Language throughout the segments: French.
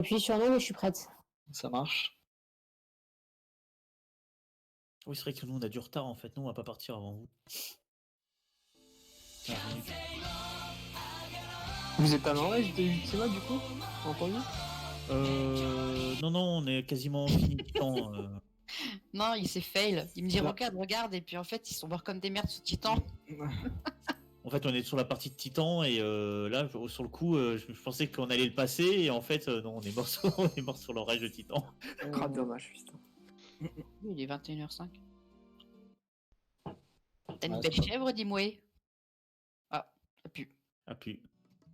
Appuie sur non, mais je suis prête. Ça marche. Oui, c'est vrai que nous, on a du retard en fait. Nous, on va pas partir avant vous. 15 minutes. Vous êtes à l'enrage de Ultima du coup? Entendu? Non, non, on est quasiment fini du temps. Non, il s'est fail. Il me dit Là. regarde, et puis en fait, ils sont morts comme des merdes sous Titan. En fait, on est sur la partie de Titan et là, sur le coup, je pensais qu'on allait le passer et en fait, non, on est mort sur l'orage de Titan. Ah, dommage, putain. Il est 21h05. T'as une Ouais, belle c'est chèvre, dis-moi. Ah, ça pue. Ah, puis.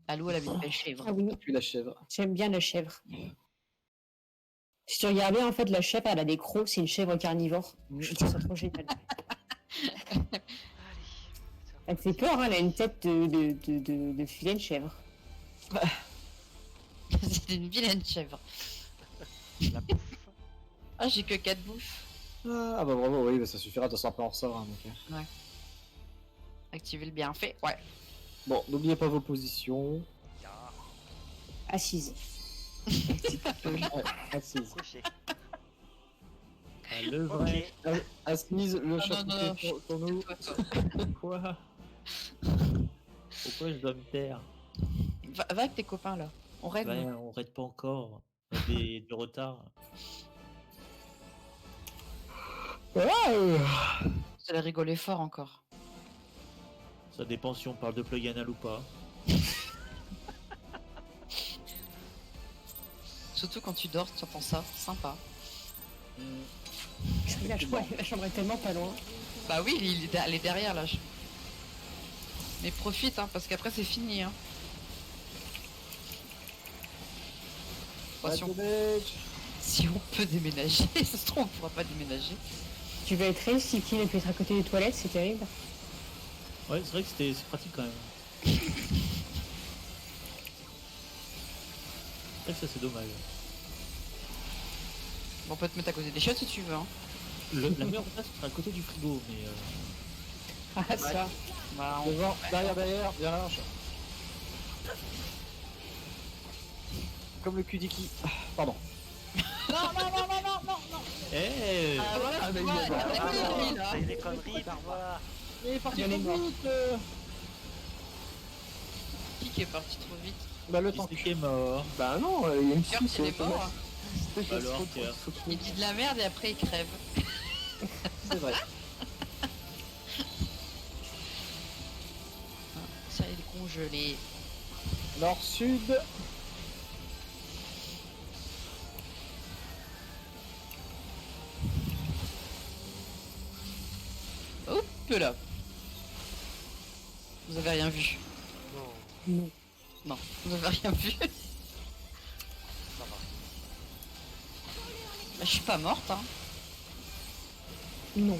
Alou, elle avait une belle chèvre. Ah oui, Puis la chèvre. j'aime bien la chèvre. Si tu regardais, en fait, la chèvre, elle a des crocs, c'est une chèvre carnivore. Je trouve ça trop génial. Elle fait peur, hein, elle a une tête de filet de chèvre. C'est une vilaine chèvre. La bouffe. Ah, j'ai que 4 bouffes. Ah bah bravo, oui, bah, ça suffira de toute façon après on ressort. Hein, donc. Activer le bienfait. Ouais. Bon, n'oubliez pas vos positions. Ya. Assise. Ouais, assise. Couché. Ah, le vrai. Ok. Assise, le non, chat non, pour nous. Toi, toi. Quoi? Pourquoi je dois me taire? Va avec tes copains là. On rêve. Ouais, nous. on raid pas encore. On a du retard. Vous allez rigoler fort encore. Ça dépend si on parle de plug anal ou pas. Surtout quand tu dors, tu entends ça. Sympa. La chambre est tellement pas loin. Bah oui, elle est derrière là. Mais profite, hein, parce qu'après c'est fini. Hein. Attention, si on peut déménager, ça se trouve, on pourra pas déménager. Tu vas être réussi, qui ne peut être à côté des toilettes, c'est terrible. Ouais, c'est vrai que c'est pratique quand même. C'est vrai que ça, c'est dommage. Bon, on peut te mettre à côté des chiottes si tu veux. Hein. La meilleure place sera à côté du frigo, mais. Ah, ça. Bah, on... Devant, derrière, bien large. Comme le cul d'Iki. Ah, pardon. Eh Ah, voilà, Ah, tu mais vois, il y a- avec Ah, lui, là. C'est des conneries, parfois. Il est parti Il y en a trop une vite. Qui est parti trop vite? Bah le Qui temps. c'est qui est mort? Bah non, il y a une Cœur, suite. il est mort. Alors, Pierre. Il dit de la merde et après il crève. C'est vrai. Ça, il est congelé. Nord-sud. Hop là. Vous avez rien vu. Non, Non, vous avez rien vu. ça va. Bah, je suis pas morte, hein. Non.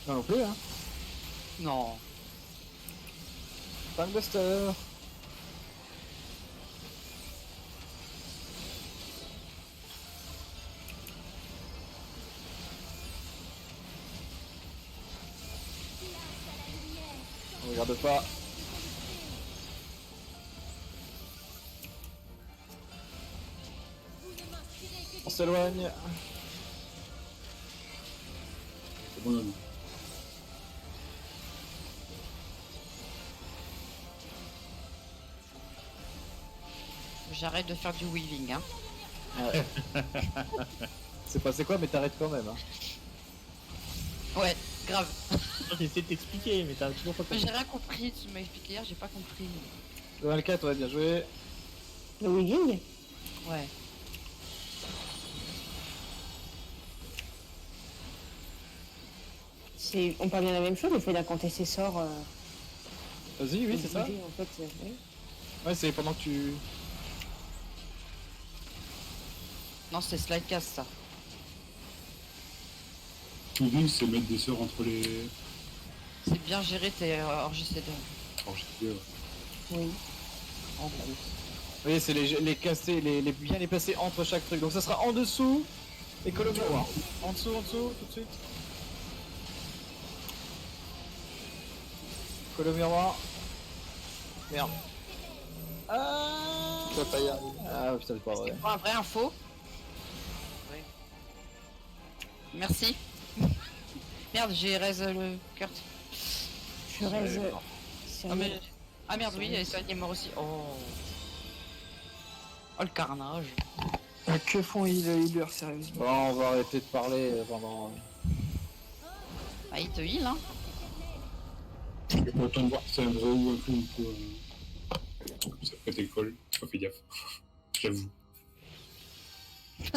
Non non plus, hein. Non. Buster. On regarde pas. On s'éloigne. C'est bon. J'arrête de faire du weaving, hein. Ouais. C'est passé quoi, mais t'arrêtes quand même. Hein. Ouais, grave. J'essaie de t'expliquer, mais t'as toujours pas Mais compris. j'ai rien compris. Tu m'as expliqué hier, j'ai pas compris. Le 24, ouais, bien joué. Le wigging. Ouais. On parle bien de la même chose, le fait d'incanter ses sorts. Vas-y, oui, c'est ça. En fait, oui. Ouais, c'est pendant que tu. Non, c'est slidecast ça. Oui, c'est mettre des sorts entre les. C'est bien géré tes enregistrés Alors, je sais, ouais. Oui. en gros. Oui, c'est les casser, bien les placer entre chaque truc. Donc ça sera en dessous et que le miroir. En dessous, tout de suite. Que le miroir. Merde. Ah, tu vas pas y arriver. Ah putain, c'est pas vrai. C'est pas un vrai info. Oui. Merci. Merde, j'ai raise le Kurt. Je raise. Ah, mais... ah merde, oui, et ça, il est mort aussi. Oh. Oh le carnage. Que font les healers, sérieusement? Bon, on va arrêter de parler pendant. Ah, il te heal, hein. J'ai pas le temps de voir si c'est un vrai ou un fou ou quoi. Ça peut être école, j'ai pas fait gaffe. J'avoue. C'est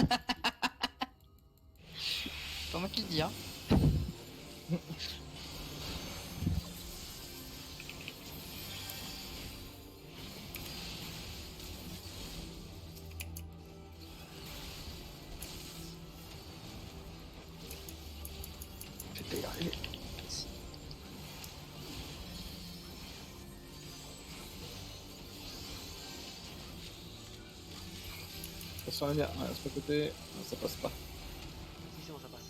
pas moi qui le dis, hein. J'étais arrivé. Attention la lumière, ouais, c'est pas côté. Non, ça passe pas. Si, c'est bon, ça passe.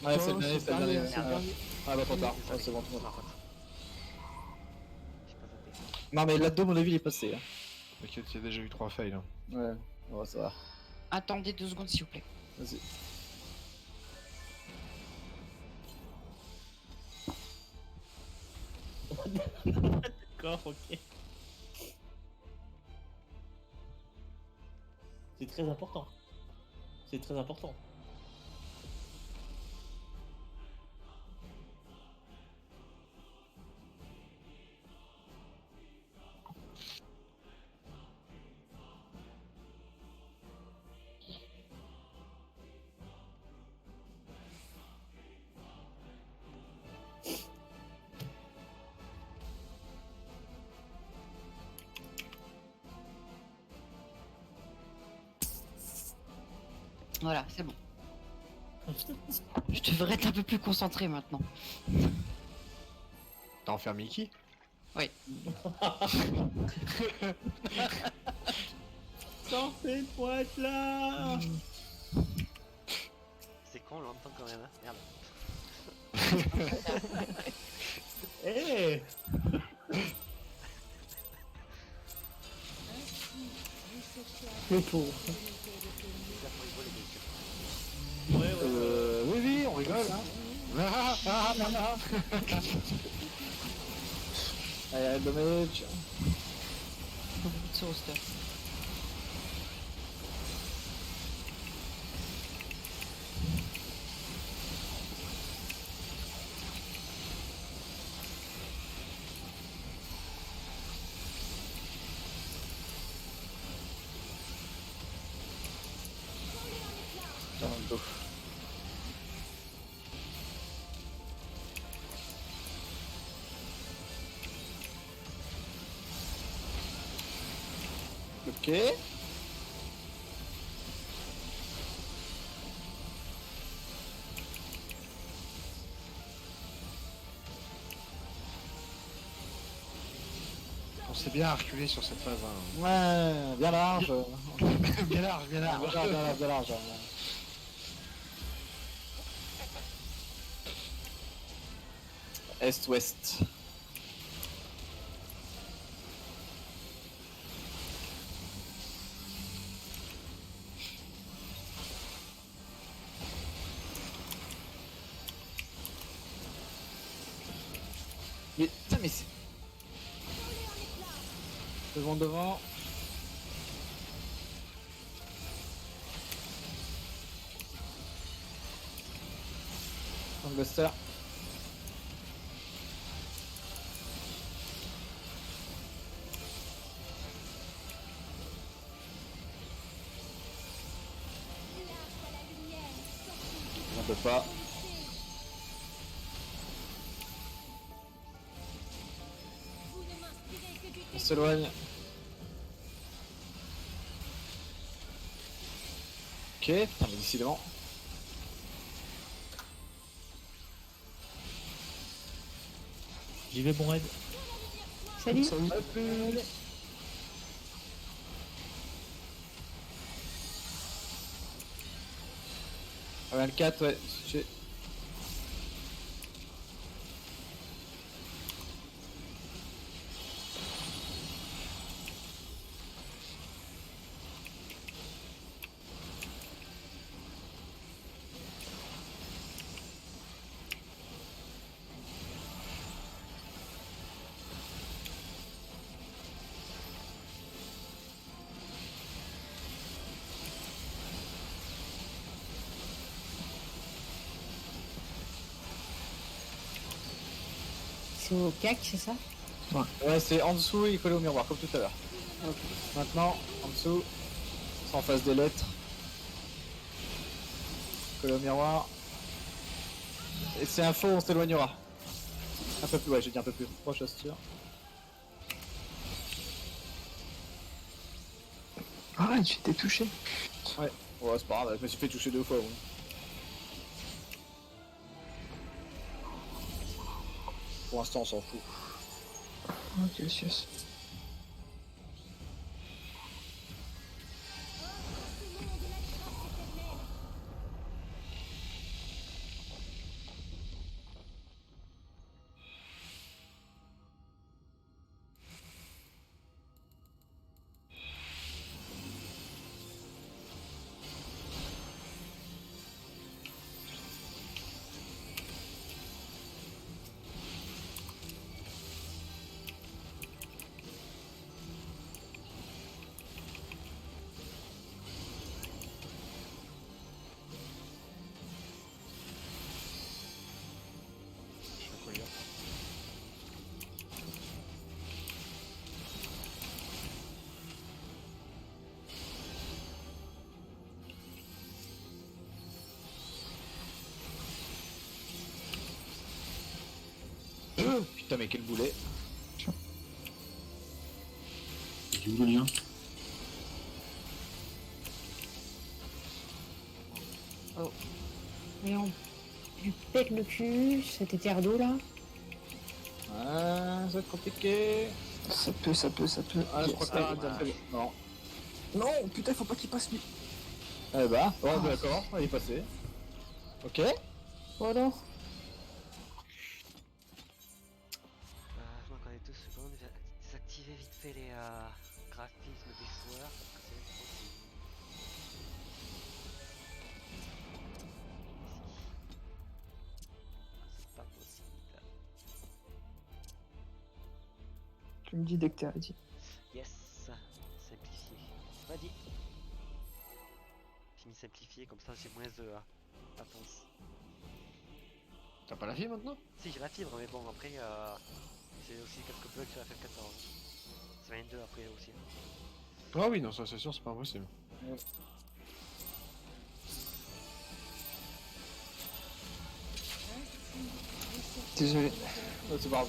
Ouais, c'est le dernier, c'est le dernier. c'est le dernier. Ah bah trop tard, ouais, c'est bon, tout le monde. J'ai pas zappé. Non mais là-dedans, mon avis, il est passé. Hein. T'inquiète, il y a déjà eu 3 fails. Hein. Ouais, ouais, ça va. Attendez 2 secondes, s'il vous plaît. Vas-y. D'accord, ok. C'est très important. C'est très important. Voilà, c'est bon. Je devrais être un peu plus concentré maintenant. T'as enfermé Mickey? Sortez moi de là. C'est con, on l'entend quand même, hein. Merde. Eh Le pauvre. Là, faut rigoler, bien sûr. Oui, oui, on rigole, hein. Allez, damage. Ce roster. Dans le dos. Ok. On s'est bien reculé sur cette phase. Hein. Ouais, bien large. bien large, bien large. Bien large, bien large, bien large. Est-ouest. Mais putain, mais c'est. Devant, devant. Buster. On peut pas. On s'éloigne. Ok, putain mais décidément. J'y vais, bon raid. Salut. Ah, 24, ouais. J'ai- C'est au CAC, c'est ça? Ouais, c'est en dessous et collé au miroir, comme tout à l'heure. Ok. Maintenant, en dessous, c'est en face des lettres. Collé au miroir. Et c'est un faux, on s'éloignera. Un peu plus, ouais, j'ai dit un peu plus proche, à sûr. Arrête, j'étais touché. Ouais, c'est pas grave, je me suis fait toucher 2 fois. Ouais. Pour l'instant, on s'en fout. Ok, yes. Je fais quoi, gars? Putain, mais quel boulet. Il est où le lien? Et on lui pète le cul, cet éther d'eau là. Ah, ça va être compliqué. Ça peut. Ah, je crois que là, non. Non, putain, faut pas qu'il passe lui. Eh bah, ouais, d'accord, il est passé. Ok. Oh alors? Je m'en connais 2 secondes, je vais désactiver vite fait les graphismes des joueurs parce que c'est impossible. C'est pas possible. Tu me dis dès que t'es ready. Yes, simplifié. Pas dit. J'ai mis simplifié, comme ça j'ai moins de latence. T'as pas la vie maintenant? Si, j'ai la fibre, mais bon, après, j'ai aussi quelques bugs sur la FF14. Ça vient 2 après aussi. Ah oui, non, ça c'est sûr, c'est pas impossible. Désolé. Ouais, c'est pas grave.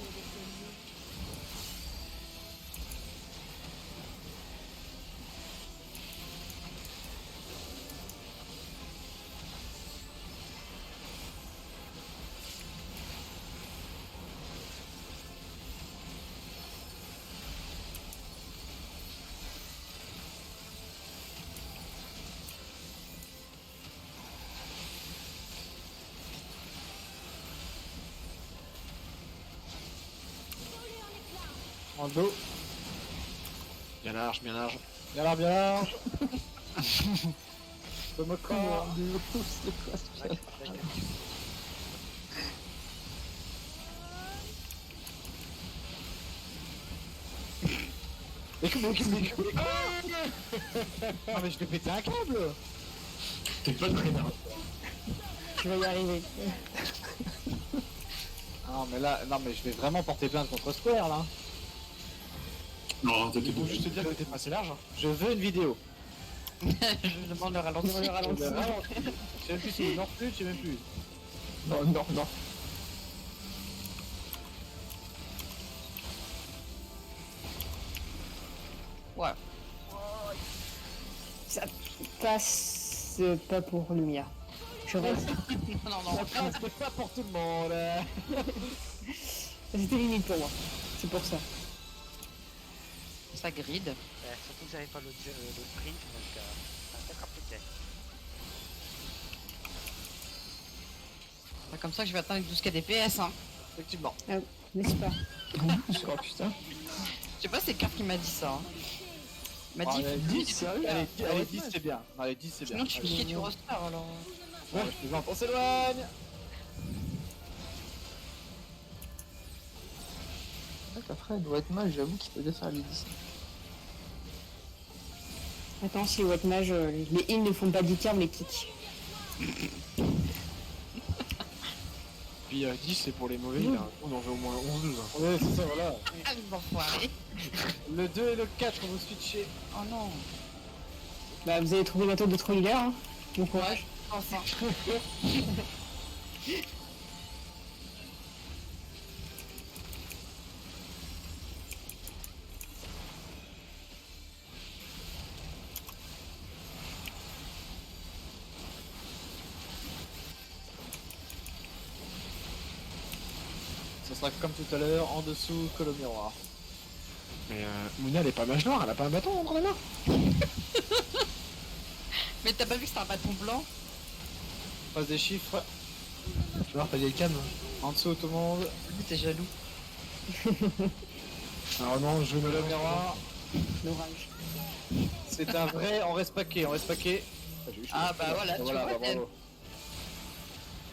En dos. Bien large, bien large. Bien large, bien large. Je me corps. Mais comment Ah mais je vais péter un câble. T'es pas très nerveux. Tu vas y arriver. Non mais là, non mais je vais vraiment porter plainte contre Square là. Non, t'étais Il faut pas juste te dire que t'es passé large. Hein. Je veux une vidéo. Je demande le ralentissement. Je sais même plus si je plus, je sais même plus. Non. Ouais. Ça passe pas pour Lumia. Je reste. Non. C'est pas pour tout le monde. C'était limite pour moi. C'est pour ça. Ça grid. Surtout que j'avais pas le sprint, donc ça va peut-être compliqué. C'est comme ça que je vais atteindre les 12k DPS, hein. Effectivement. N'est-ce pas? Oh putain. Je sais pas, c'est Carte qui m'a dit ça. Hein. Il m'a dit, Allez, 10, sérieux? allez, 10 c'est bien. Allez, 10 c'est bien. sinon tu fais chier du roster alors. Ouais, je plaisante. On s'éloigne. Après, White Mage, j'avoue qu'il peut déjà faire les 10. Attends, si White Mage, les heals ne font pas 10 tiers, mais les kicks. Puis 10 c'est pour les mauvais, là. On en veut au moins 11-12. Hein. Ouais, c'est ça, voilà. Ah, les enfoirés. Le 2 et le 4, vous switchez. Oh non. Bah, vous allez trouver bientôt d'autres healers, hein. Bon courage. Enfin. Ce sera comme tout à l'heure, en dessous, que le miroir. Mais Mouna elle est pas mage noire, elle a pas un bâton entre les mains. Mais t'as pas vu que c'était un bâton blanc? On passe des chiffres. Tu vois, t'as des cannes. En dessous, tout le monde. T'es jaloux. Alors non, je Que me le miroir. L'orage. C'est un vrai, on reste paquet, on reste paquet. Ah bah voilà, tu vois, bah, elle- bravo.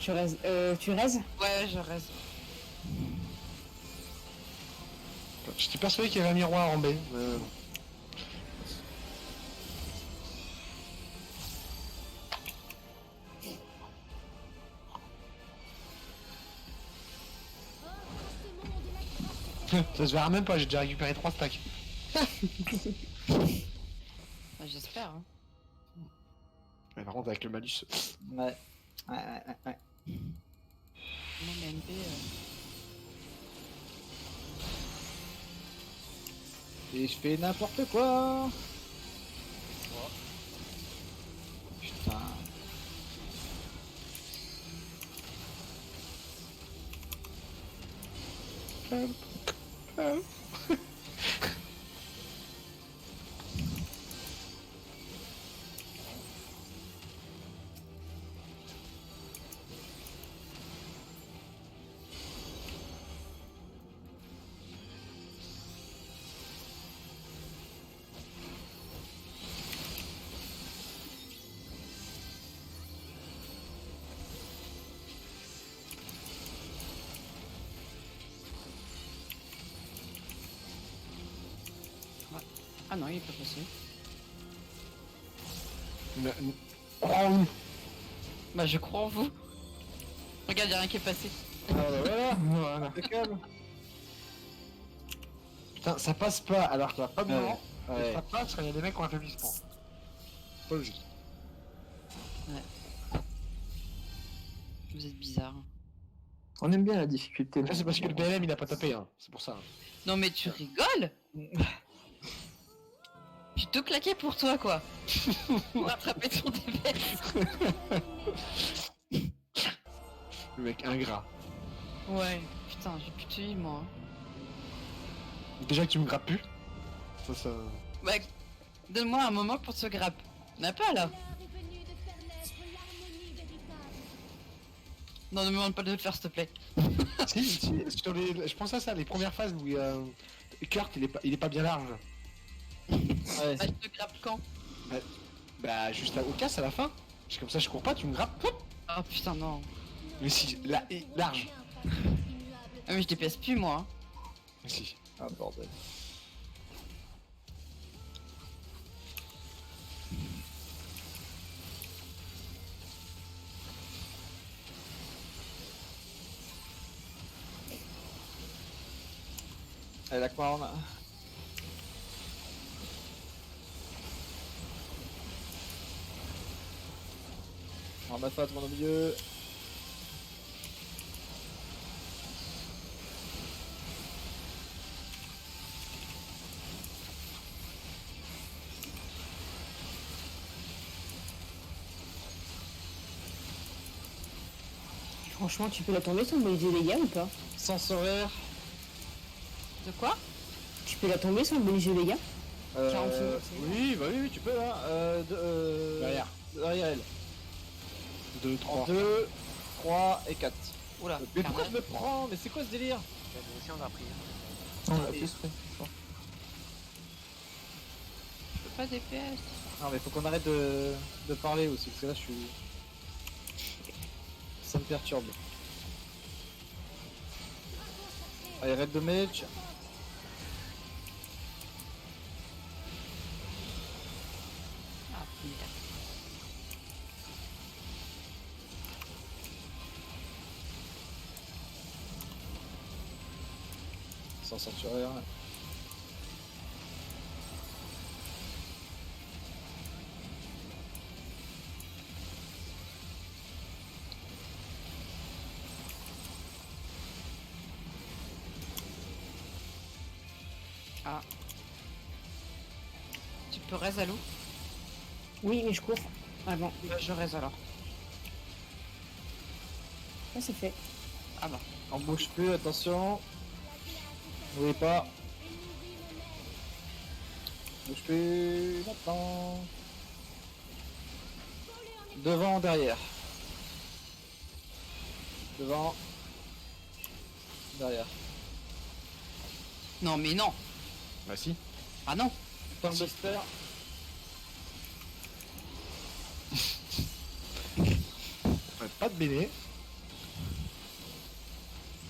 Tu raises? Ouais, je reste. J'étais persuadé qu'il y avait un miroir en B. Ça se verra même pas, j'ai déjà récupéré 3 stacks. Bah, j'espère. Hein. Mais par contre avec le malus. Ouais. Ouais. Non mais NP. Et je fais n'importe quoi. Putain. Ah non, il est pas passé. Oh, Bah je crois en vous. Regarde, y'a rien qui est passé. Ah bah voilà. voilà. Impeccable. Putain, ça passe pas alors qu'il y a pas de moment. Ouais. Et ça passe quand il y a des mecs qui ont un affaiblissement. Pas logique. Vous êtes bizarre. On aime bien la difficulté. Ça c'est parce que le BLM il a pas tapé, hein. C'est pour ça. Non mais tu rigoles? J'ai tout claqué pour toi quoi. Pour rattraper ton DPS. Le mec ingrat. Ouais. Putain, j'ai plus de tuer moi. Hein. Déjà que tu me grappes plus. Ça. Bah, donne-moi un moment pour te grappe. On n'a pas là. Non, ne me demande pas de le faire s'il te plaît. si, sur les, je pense à ça, les premières phases où Kurt il est pas bien large. Ouais. Bah, je te grappe quand? Bah juste au casse à la fin. Comme ça je cours pas, tu me grappes. Hop. Oh putain, non. Mais si, là, large. Ah, mais je DPS plus moi. Hein. Mais si. Ah bordel. Allez la corne. On va mettre au milieu. Franchement, tu peux la tomber ton baiser les gars ou pas? Sens horaire. De quoi? Tu peux la tomber sans le bonus de dégâts? 40 minutes, oui, bah oui, tu peux là. Derrière. Derrière elle. 2, 3. 2, 3 et 4. Oula, Mais pourquoi carnage. je me prends? Mais c'est quoi ce délire? Nous aussi on a pris. On l'a plus fait. Je peux pas DPS. Non mais faut qu'on arrête de parler aussi, parce que là je suis... Ça me perturbe. Allez, red de mage. Ah, putain. Sans censurer. Ah. Tu peux raise à loup? Oui, mais je cours. Ah bon, Bah, je raise alors. ça c'est fait. Ah bah. On bouge plus, attention. N'oubliez pas. Bouge plus, maintenant. Devant, derrière. Devant. Derrière. Non mais non. Bah si. Ah non. Buster. Pas de BD.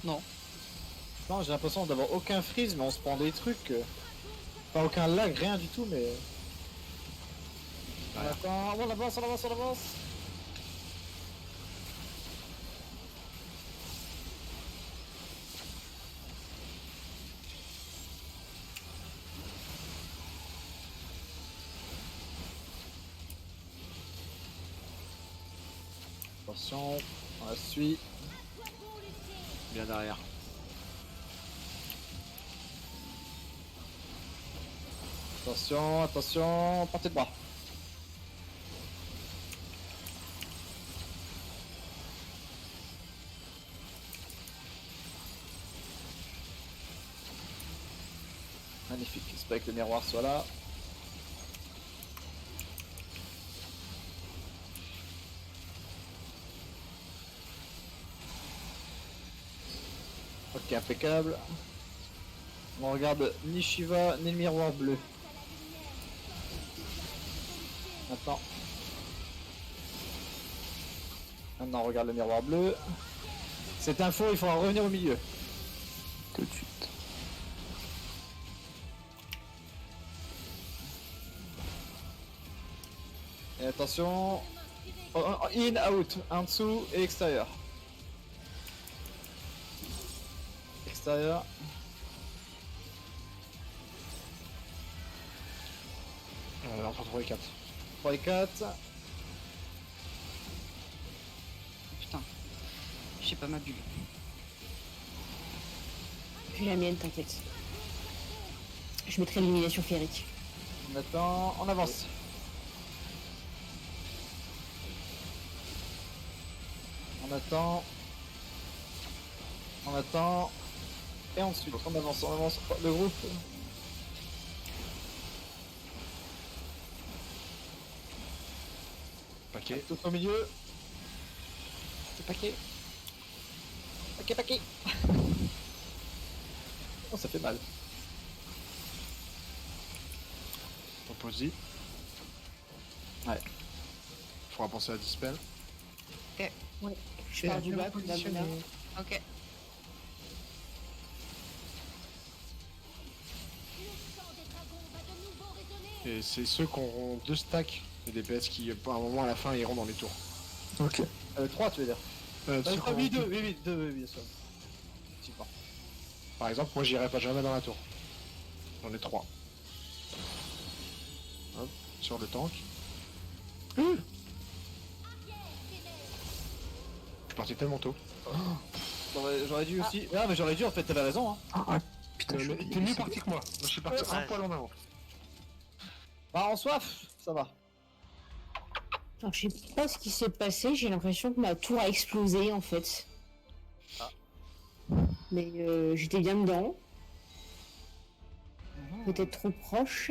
Non. Non, j'ai l'impression d'avoir aucun freeze, mais on se prend des trucs. Pas aucun lag, rien du tout, mais. On attend, on avance, on avance, on avance. Attention, on la suit. Bien derrière. Attention, attention, partez de bras. Magnifique, j'espère que le miroir soit là. Ok, impeccable. On regarde ni Shiva ni le miroir bleu. Maintenant. Maintenant, on regarde le miroir bleu. C'est un faux, il faudra revenir au milieu. Tout de suite. Et attention. In, out, en dessous et extérieur. Extérieur. Entre 3 et 4. 3 et 4. Putain. J'ai pas ma bulle. J'ai la mienne, t'inquiète. Je mettrai l'élimination féerique. Maintenant, on avance. On attend. On attend. Et ensuite, on avance, on avance. Le groupe. Paquet. Tout au milieu. C'est paquet. Paquet, paquet. Oh, ça fait mal. Opposé. Ouais. Faudra penser à dispel. Ouais. Je pars du bas, puis là, là. Ok. Et c'est ceux qui auront 2 stacks de DPS qui, à un moment à la fin, iront dans les tours. Ok. 3, tu veux dire Ceux qui auront oui, deux. 2, oui, 2, oui, bien sûr. Effectivement. Par exemple, moi j'irai pas jamais dans la tour. J'en ai 3. Hop, sur le tank. Je suis parti tellement tôt. J'aurais dû aussi. Ah, mais j'aurais dû, en fait, t'avais raison. Hein. Ah, putain, je T'es mieux parti que moi. Moi je suis parti un Ouais. poil en avant. Bah, en soif, ça va. Alors, je sais pas ce qui s'est passé, j'ai l'impression que ma tour a explosé en fait. Ah. Mais j'étais bien dedans. peut-être trop proche.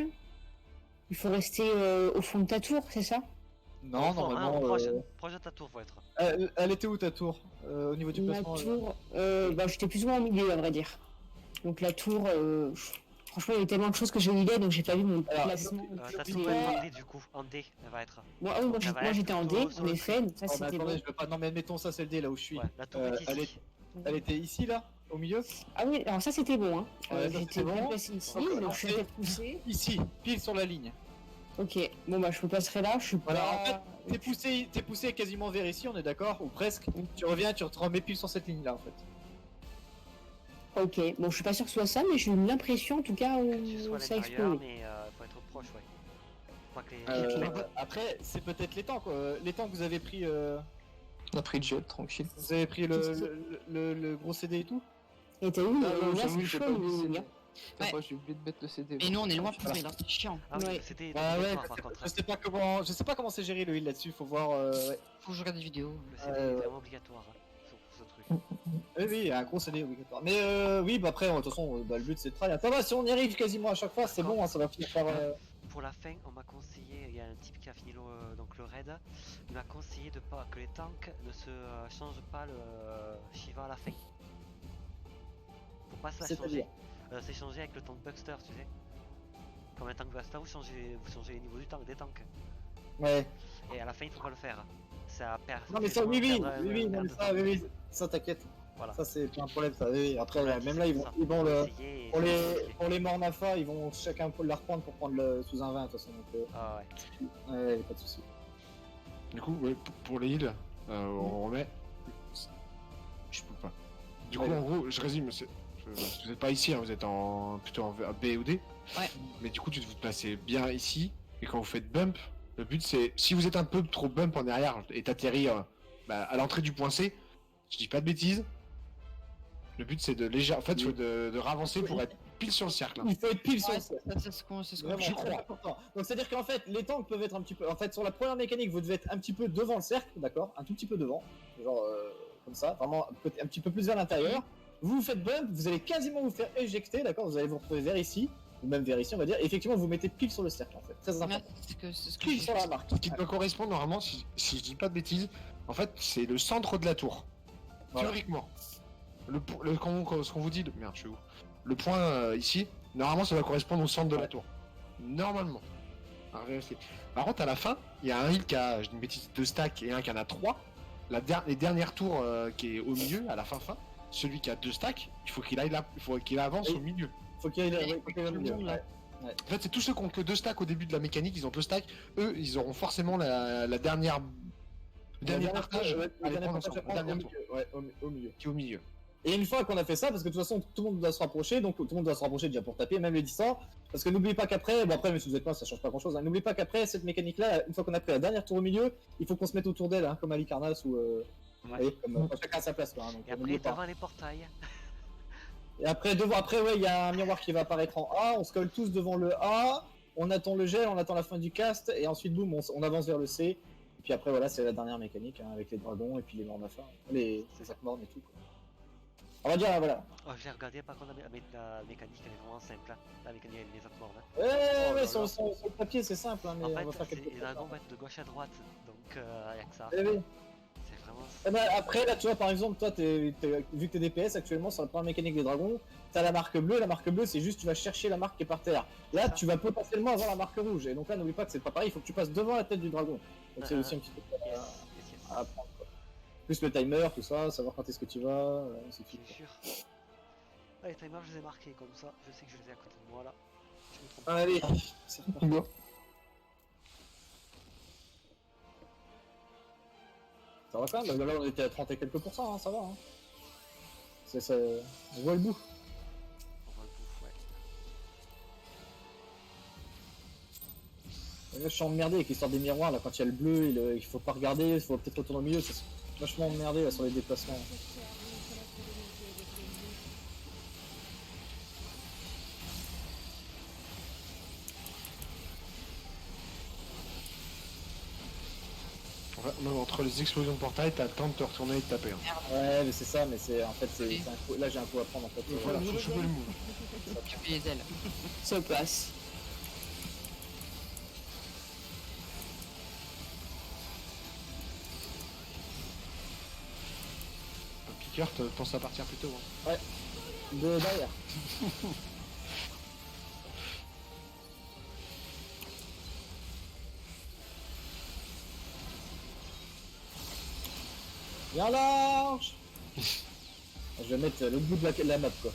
Il faut rester au fond de ta tour, c'est ça? Non, normalement. Proche de ta tour, faut être. Elle était où ta tour au niveau du Ma placement tour, bah, j'étais plus ou moins au milieu, à vrai dire. Donc la tour, franchement, il y a tellement de choses que j'ai oublié, donc j'ai pas vu mon Alors, placement. Ta C'est- tour va être en D du coup. En D, elle va être. Moi, Ça va moi, être j'étais en D, plutôt sur en le effet, donc ça Oh, mais c'était attendez, bon. je veux pas. Non, mais mettons ça, c'est le D là où je suis. Ouais, la tour est elle, ici. elle était ici là, au milieu. Ah oui, alors ça c'était bon, hein. Ouais, ça, J'étais c'était bien bon. placé ici, Donc, donc je suis c'est- peut-être poussé. Ici, pile sur la ligne. Ok, bon bah je me passerai là, je suis Voilà, pas... en fait, t'es poussé quasiment vers ici, on est d'accord, ou presque. Tu reviens, tu te remets pile sur cette ligne là en fait. Ok, bon je suis pas sûr que ce soit ça, mais j'ai eu l'impression en tout cas Que tu sois où à ça l'intérieur, explose. mais faut être proche, ouais. Faut pas que les. Après, c'est peut-être les temps quoi. Les temps que vous avez pris, On a pris le jet, tranquille. vous avez pris le gros CD et tout. Et t'as vu, Ah, non, là j'avoue, c'est j'ai chaud pas le oublié le niveau, CD. hein. Putain, Ouais. moi, j'ai oublié de mettre le CD. Et nous, on est loin pour trouver là, c'est chiant. Ah oui, Ouais. c'était Ah ouais, obligatoire, par contre. je sais pas comment c'est géré le heal là-dessus. Faut voir. Ouais. Faut que je regarde des vidéos. Le CD est vraiment obligatoire sur ce truc. Oui, un gros CD obligatoire. Mais oui, bah après, de toute façon, le but c'est de travailler. Ça va, si on y arrive quasiment à chaque fois, c'est bon, hein, ça va finir par. Pour la fin, on m'a conseillé, il y a un type qui a fini donc le raid, il m'a conseillé de pas que les tanks ne se changent pas le Shiva à la fin. Faut pas se la changer. C'est-à-dire C'est changer avec le tank Buster, tu sais. Comme un tank Buster, vous changez les niveaux des tanks. Ouais. Et à la fin, il faut pas le faire. Ça perd. Non mais ça, vraiment oui, perdre un non, mais de ça, temps. oui, ça t'inquiète. Voilà. Ça c'est pas un problème, ça. Oui. Après, Ouais, même c'est là, ça. ils vont le. Essayer et Pour c'est les, compliqué. pour les morts Nafa, ils vont chacun la reprendre pour prendre sous un 20 de toute façon. Donc, Ah ouais. ouais, pas de soucis. Du coup, ouais, pour les heals, on remet. Je peux pas. Du coup, Ouais. en gros, je résume. Vous n'êtes pas ici, hein, vous êtes plutôt en B ou D. Ouais. Mais du coup, tu vous placez bien ici. Et quand vous faites bump, le but c'est, si vous êtes un peu trop bump en arrière et t'atterrir à l'entrée du point C, je dis pas de bêtises. Le but c'est en fait, de ravancer pour être pile sur le cercle. Hein. Il faut être pile sur Ouais, le ça, c'est ce qu'on Vraiment, je très crois. important. Donc c'est à dire qu'en fait les tanks peuvent être un petit peu. En fait sur la première mécanique vous devez être un petit peu devant le cercle, d'accord, un tout petit peu devant, genre comme ça, vraiment un petit peu plus vers l'intérieur. Vous faites bump, vous allez quasiment vous faire éjecter, d'accord, vous allez vous retrouver vers ici ou même vers ici on va dire. Et effectivement vous mettez pile sur le cercle en fait, très Ouais, important. c'est ce que Pile je sur la marque. Ce qui doit correspondre normalement, si je dis pas de bêtises, en fait c'est le centre de la tour. Voilà. Théoriquement. Ce qu'on vous dit, merde, je suis où? Le point ici, normalement ça doit correspondre au centre de la tour. Normalement. Alors, vérifier. Par contre, à la fin, il y a un heal qui a, je dis une bêtise, 2 stacks et un qui en a 3. Les dernières tours qui est au milieu, à la fin, celui qui a 2 stacks, il faut qu'il avance Oui. au milieu. Faut qu'il y ait faut qu'il y ait Tout le monde, là. Ouais. En fait, c'est tous ceux qui ont que 2 stacks au début de la mécanique, ils ont 2 stacks. Eux, ils auront forcément la dernière. Le dernier partage à les prendre ensemble, le dernier tour, au milieu. qui est au milieu. Et une fois qu'on a fait ça, parce que de toute façon tout le monde doit se rapprocher, donc tout le monde doit se rapprocher déjà pour taper, même les distants, parce que n'oubliez pas qu'après, bon après mais si vous êtes pas, ça change pas grand chose, hein. N'oubliez pas qu'après cette mécanique là, une fois qu'on a pris la dernière tour au milieu, il faut qu'on se mette autour d'elle, hein, comme Ali Karnas ou vous voyez, comme chacun à sa place quoi, hein, donc Et après, n'oubliez pas. devant les portails. Et après ouais il y a un miroir qui va apparaître en A, on se colle tous devant le A, on attend le gel, on attend la fin du cast, et ensuite boum, on avance vers le C, et puis après voilà c'est la dernière mécanique, hein, avec les dragons et puis les morts Nafa, les Akmorn et tout quoi. On va dire voilà. Oh, je l'ai regardé, par contre, la mécanique elle est vraiment simple. Hein. La mécanique avec les Akmorn. Hein. Ouais, Oh là sur là. le papier c'est simple, hein, mais En on va fait, faire quelques les dragons vont être de gauche à droite, donc y'a que ça. Eh oui. C'est vraiment. Eh ben, après, là, tu vois, par exemple, toi, vu que t'es DPS actuellement sur la première mécanique des dragons, t'as la marque bleue. La marque bleue, c'est juste tu vas chercher la marque qui est par terre. Là, Ça. tu vas potentiellement avoir la marque rouge. Et donc là, n'oublie pas que c'est pas pareil, il faut que tu passes devant la tête du dragon. Donc c'est aussi un petit peu Yes, à yes, yes. apprendre. Quoi. Plus le timer, tout ça, savoir quand est-ce que tu vas, c'est tout. Bien sûr. Ah, les timers, je les ai marqués comme ça. Je sais que je les ai à côté de moi là. Je me trompe. Allez, c'est reparti. Bon. Ça va quand même, là on était à 30 et quelques pourcents, hein, ça va. Hein. On voit le bout. On va le bouffe, ouais. Là, je suis emmerdé avec l'histoire des miroirs, là, quand il y a le bleu, il faut pas regarder, il faut peut-être retourner au milieu, c'est vachement emmerdé là, sur les déplacements. même entre les explosions de portail, t'as le temps de te retourner et de taper. Hein. Ouais, mais c'est ça, mais c'est en fait, c'est un coup. Là, j'ai un coup à prendre en fait. Voilà, faut choper le move. Occuper les ailes. Ça passe. Piqueur, pense à partir plus tôt. Hein. De derrière. Bien large. Je vais mettre le bout de la map quoi.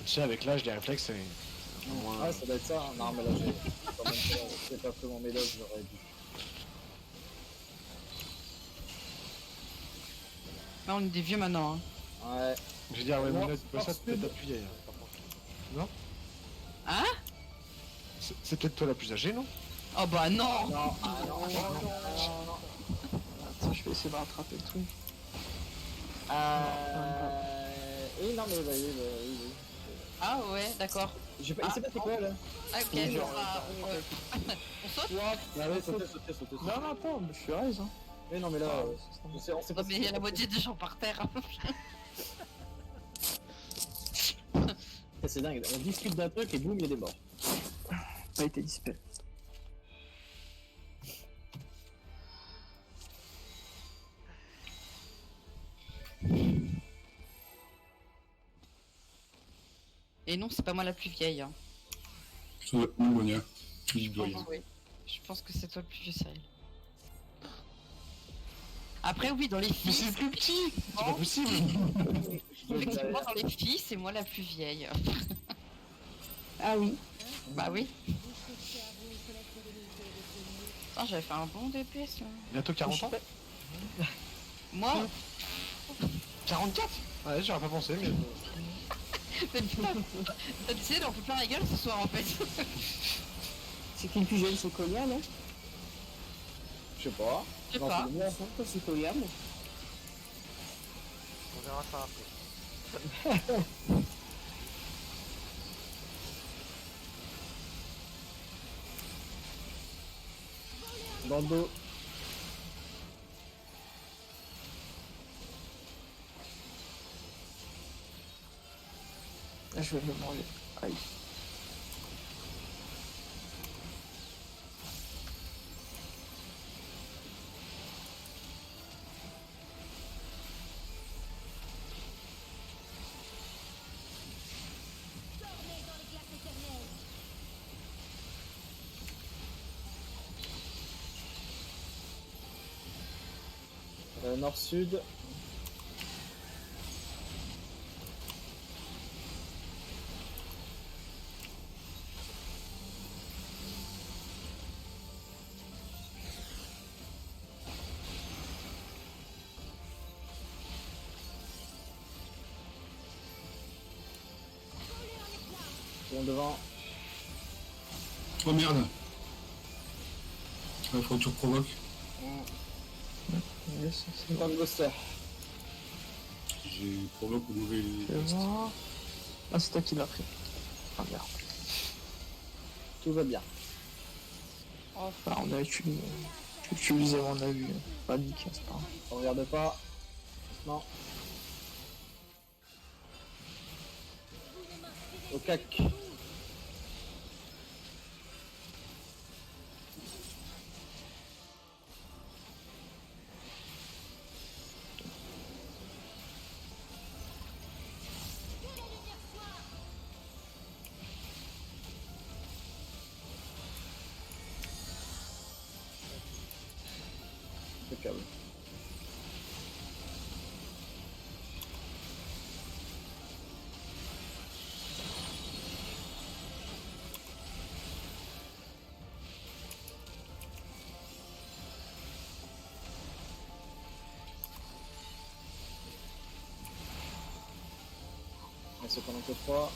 Tu sais, avec l'âge, les réflexes, c'est moins... Ouais, ça doit être ça. Hein. Non, mais là, j'ai pas fait mon médoc, j'aurais dû. Là, on est des vieux maintenant. Hein. Ouais. Je veux dire, ouais, Moi, mais là, ça, force c'est peut-être pub. la plus vieille. Hein, par contre. Non Hein? C'est peut-être toi la plus âgée, non? Oh bah non. Non, Attends, je vais essayer de rattraper le truc. Oui, non, mais oui. Ah ouais, d'accord. J'ai pas. C'est pas c'est quoi là? Ah, ok, Oui, genre, on saute? Ah ouais, sauter. Non, non, attends, je suis raise. Hein. Mais non, mais là, on sait pas. Mais il y a la moitié des gens par terre. C'est dingue, on discute d'un truc et boum, il y a des morts. Pas été dispel. Et non, c'est pas moi la plus vieille. Hein. Ça doit être Monia. Philippe Je pense, Doyen. ouais. Je pense que c'est toi le plus vieux, Cyril. Après, oui, dans les Mais filles. c'est plus petit. C'est pas Non. possible. Effectivement, dans les filles, c'est moi la plus vieille. Ah oui. Bah oui. Attends, j'avais fait un bon DPS là. Bientôt 40 ans. Moi 44. Ouais, j'aurais pas pensé, mais... Mais putain, tu sais, on fait plein la gueule ce soir en fait. C'est qui le plus jeune, c'est Kolia, non? Je sais pas. Je sais Non, pas. c'est le mien. Toi, c'est Kolia, moi. On verra ça après. Dans le dos. Je vais me manger. Aïe. Nord-sud. Bon devant. Oh merde. Ouais, faut que tu reprovoques. Yes, c'est Pas bon. de booster. J'ai provoque au mauvais. Je vais voir. Ah, c'est toi qui l'as pris. Ah merde. Tout va bien. Enfin, on a utilisé. J'ai utilisé mon avis. Panique, c'est pas grave. On regarde pas. Non. Au cac. Impeccable. On se pendant que 3.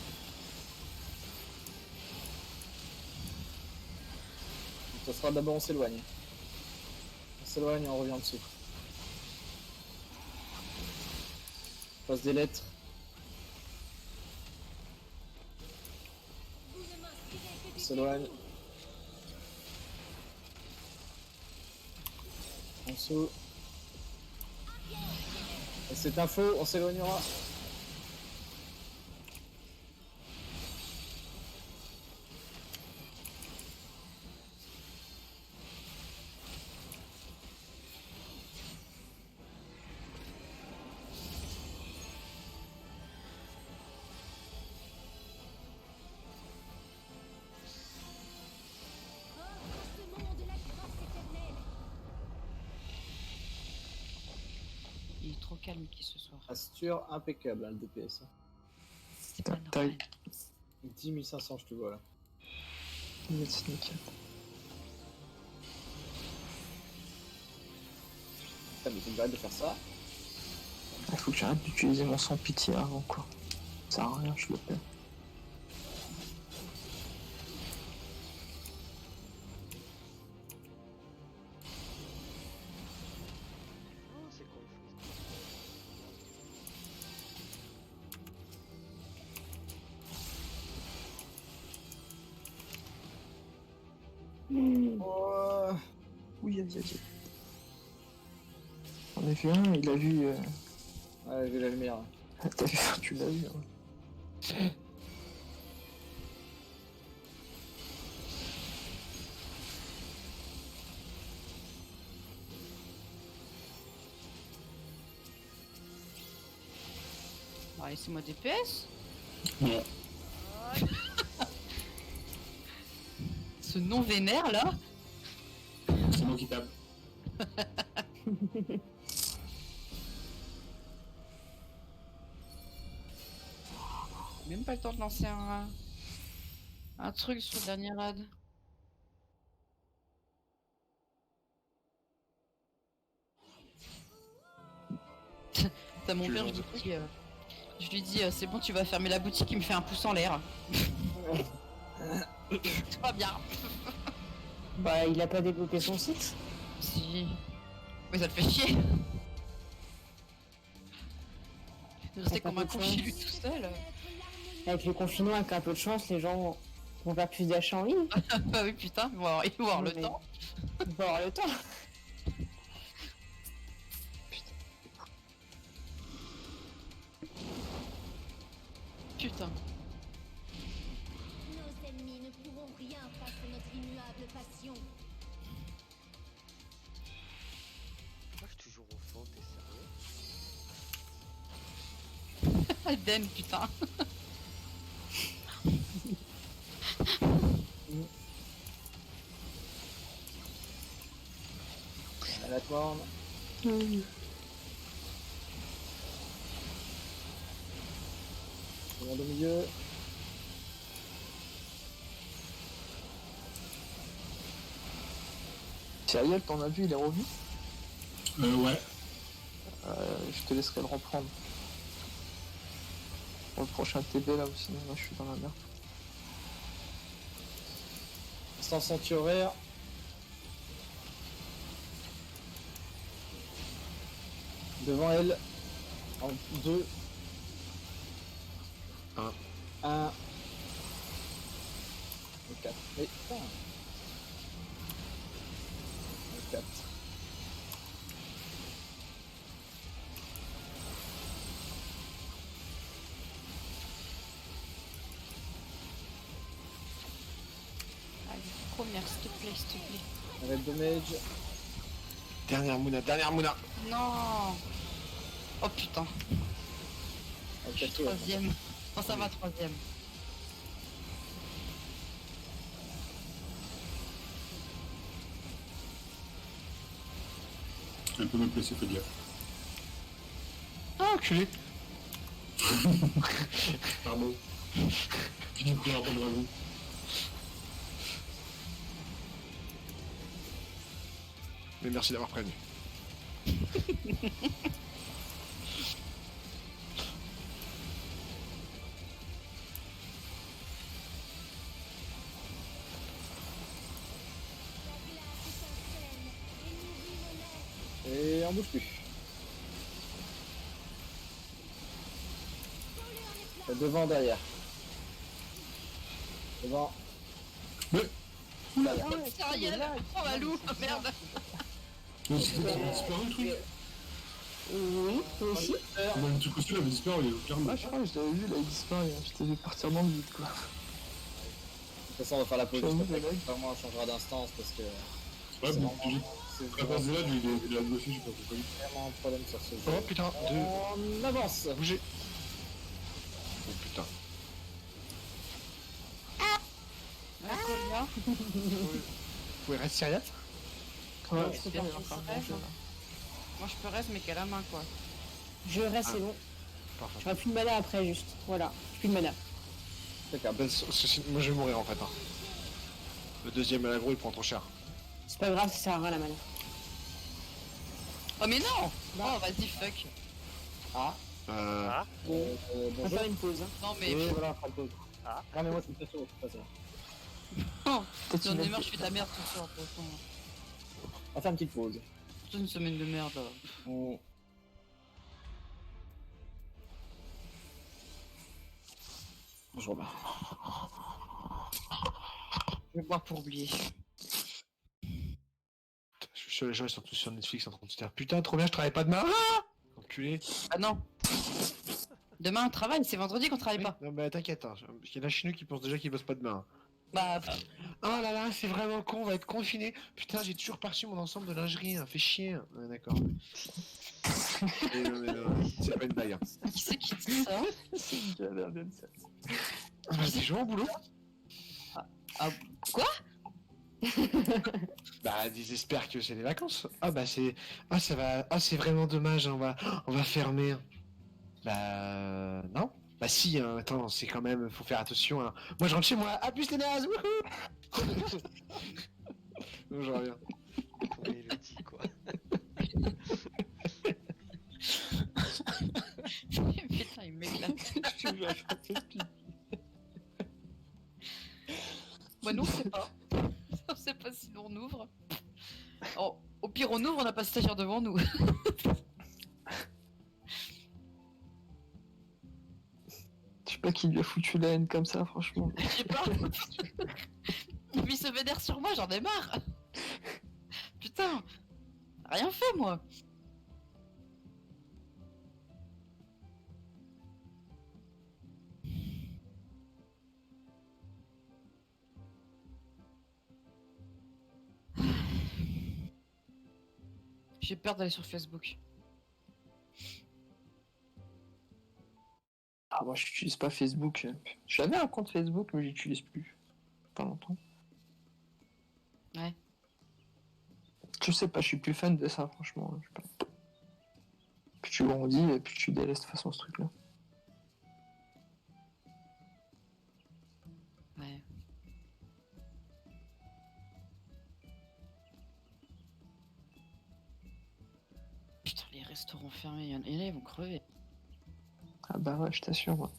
Ça sera d'abord on s'éloigne. On s'éloigne et on revient en dessous. On passe des lettres. On s'éloigne. En dessous. Et cette info, on s'éloignera. Il est trop calme qui ce soir. Asture impeccable, hein, le DPS. Hein. C'est pas Taille. normal. 10 500, je te vois là. Yes, nickel. Putain, mais tu me arrêtes de faire ça. Il faut que j'arrête d'utiliser mon sans pitié avant quoi. Ça sert à rien, je le fais. Oh, c'est con. Oh, Oui, vas-y. J'en ai vu un, il a vu. ouais, j'ai la lumière. T'as vu, tu l'as vu. Ouais. Bah, laissez-moi DPS. Ouais. Ce non vénère là. C'est moi qui tape. Même pas le temps de lancer un truc sur le dernier rad. T'as mon Tu père, le je lui dis c'est bon, tu vas fermer la boutique, il me fait un pouce en l'air. Tout va bien. Bah, il a pas développé son site. Si. Mais ça te fait chier. De rester comme un con chez lui tout seul. Avec le confinement, avec un peu de chance, les gens vont faire plus d'achats en ligne. Bah oui, putain, ils vont avoir le Mais- temps. Ils vont avoir le temps. Putain. Nos ennemis ne pourront rien face à notre immuable passion. Pourquoi je suis toujours au fond, t'es sérieux? Aden, putain. À la corne. Tout le monde au milieu. Sérieux, t'en as vu, il est revenu. Ouais. Je te laisserai le reprendre. Pour le prochain TB là aussi, moi je suis dans la merde. Sans ceinture horaire. Devant elle. En 2. Un. 1. 4. Mais putain. 4. Allez, première, s'il te plaît, s'il te plaît. Red damage. Dernière Mouna. Non. Oh putain, Avec je suis la tour. troisième. Non, ça va, troisième. Un peu mal placé, fais gaffe. Ah, enculé. Pardon. J'ai pris un peu de dragon. Mais merci d'avoir prévenu. Et on bouge plus. Devant, derrière. Devant. Mais Derrière. Sérieux. Oh Valou, oh, merde. Mais c'est ça avait disparu le truc. Oui, toi aussi. Moi, le truc aussi, il avait disparu, il y avait clairement. Ah, je crois que je l'avais vu, il a disparu. Je t'ai vu partir dans le vide, quoi. De toute façon, on va faire la pause. J'avoue, J'espère le mec. que vraiment on changera d'instance parce que Ouais, c'est mais vraiment, c'est la base de là, il a bossé, je sais pas pourquoi. vraiment un problème sur ce jeu. Oh putain, On avance. bougez. Oh putain. Ah, Colia. Vous pouvez rester sérieux? Ouais, Ouais, c'est bien, bien, il y a c'est encore vrai, grand-chose, hein. Moi je peux reste mais qu'à la main quoi. Je reste, c'est bon. Parfait. J'aurai plus de mana après, juste. Voilà, plus de mana. D'accord. Ben, moi je vais mourir en fait. Hein. Le deuxième agro il prend trop cher. C'est pas grave, ça sert à rien la mana. Oh mais non. Oh vas-y fuck. Ah. On va Bonjour. faire une pause. Hein. Non mais Oui, voilà, on fera le pause. Ah. Non mais moi c'est pas sûr, c'est pas sûr. Peut-être j'en une ai marre, je fais de la merde ce soir de toute façon. On va faire une petite pause. Toute une semaine de merde. On- Je remets. Je vais boire pour oublier. Je suis sûr les gens ils sont tous sur Netflix en train de se dire putain trop bien je travaille pas demain. Ah enculé. Ah non. Demain on travaille, c'est vendredi qu'on travaille pas. Non mais t'inquiète, hein. Il y en a chez nous qui pensent déjà qu'ils bossent pas demain. Bah Oh là là c'est vraiment con, on va être confiné. Putain j'ai toujours pas reçu mon ensemble de lingerie, hein. Fait chier. Ouais, d'accord. Non, c'est pas une blague. Hein. qui c'est qui dit ça? C'est une galère bien ça. Ah, bah, c'est gens au boulot. Ah quoi? Bah ils espèrent que c'est les vacances. Ah bah c'est. Ah ça va. Ah c'est vraiment dommage, hein. On va fermer. Bah non. Bah si, hein. Attends, c'est quand même. Faut faire attention. Hein. Moi je rentre chez moi. À plus les nazes. Wouhou. Non, je reviens. Comment il le dit quoi. Putain il m'éclate. Je te jure, je fais pipi. Moi non on sait pas. On sait pas si on ouvre. Oh, au pire on ouvre, on n'a pas de stagiaire devant nous. Je sais pas qui lui a foutu la haine comme ça, franchement. Je sais pas. Il se vénère sur moi, j'en ai marre. Putain. Rien fait moi. J'ai peur d'aller sur Facebook. Ah, moi, j'utilise pas Facebook. J'avais un compte Facebook, mais j'utilise plus. Pas longtemps. Ouais. Je sais pas, je suis plus fan de ça, franchement. Je sais pas. Plus tu grandis, et plus tu délaisses de toute façon ce truc-là. Ouais. Putain, les restaurants fermés, il y en a, ils vont crever. Ah bah ouais, je t'assure, moi.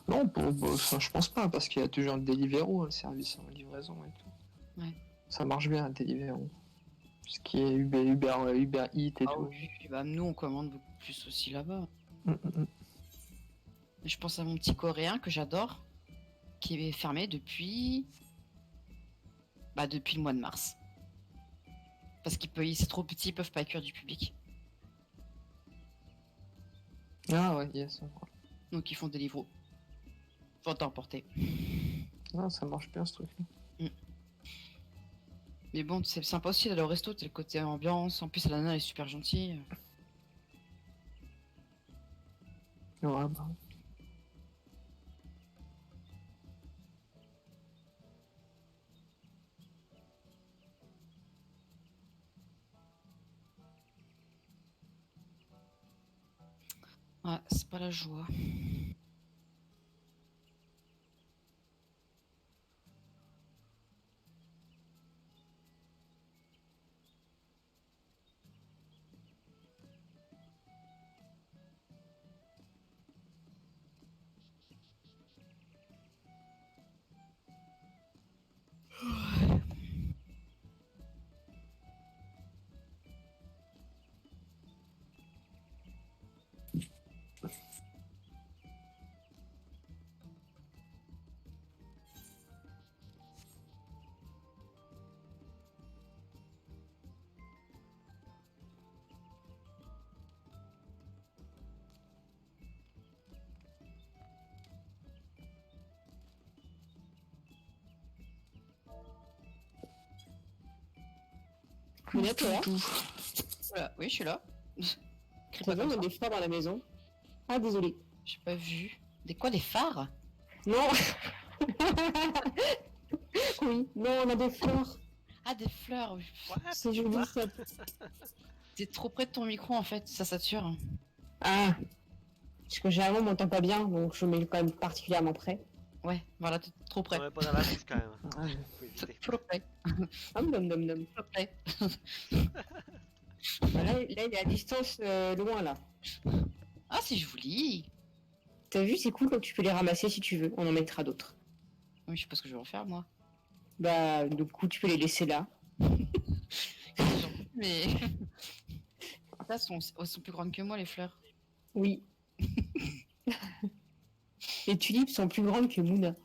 Non, enfin, je pense pas, parce qu'il y a toujours le Deliveroo, le service en livraison et tout. Ouais. Ça marche bien, le Deliveroo. Ce qui est Uber Eats et Ah tout. oui, bah nous on commande beaucoup plus aussi là-bas. Mm, mm, mm. Et je pense à mon petit coréen que j'adore, qui est fermé depuis. Bah depuis le mois de mars. Parce c'est trop petit, ils peuvent pas accueillir du public. Ah ouais, yes. Donc ils font des livres. Faut t'emporter. Ah, ça marche bien ce truc-là. Mais bon, c'est sympa aussi d'aller au resto, t'as le côté ambiance. En plus, la nana elle est super gentille. Ouais, bah. Ouais, c'est pas la joie. Mouna, t'es là? Voilà. Oui, je suis là. Crie T'as pas vu, comme on a ça. des phares dans la maison. Ah, désolé. J'ai pas vu. Des quoi, des phares? Non. Oui, non, on a des fleurs. Ah, des fleurs. Oui. C'est joli, ça. T'es trop près de ton micro en fait, ça sature. Ah. Parce que généralement, on m'entend pas bien, donc je mets quand même particulièrement près. Ouais, voilà, t'es trop près. On est pas dans la bouche quand même. Faut éviter. Trop près. Hum, dom, dom, dom. Trop près. Bah, là, il est à distance loin, là. Ah, c'est joli. T'as vu, c'est cool, donc tu peux les ramasser si tu veux. On en mettra d'autres. Oui, je sais pas ce que je vais en faire moi. Bah, du coup, tu peux les laisser là. Mais. Ça, elles sont plus grandes que moi les fleurs. Oui. Les tulipes sont plus grandes que Mouna.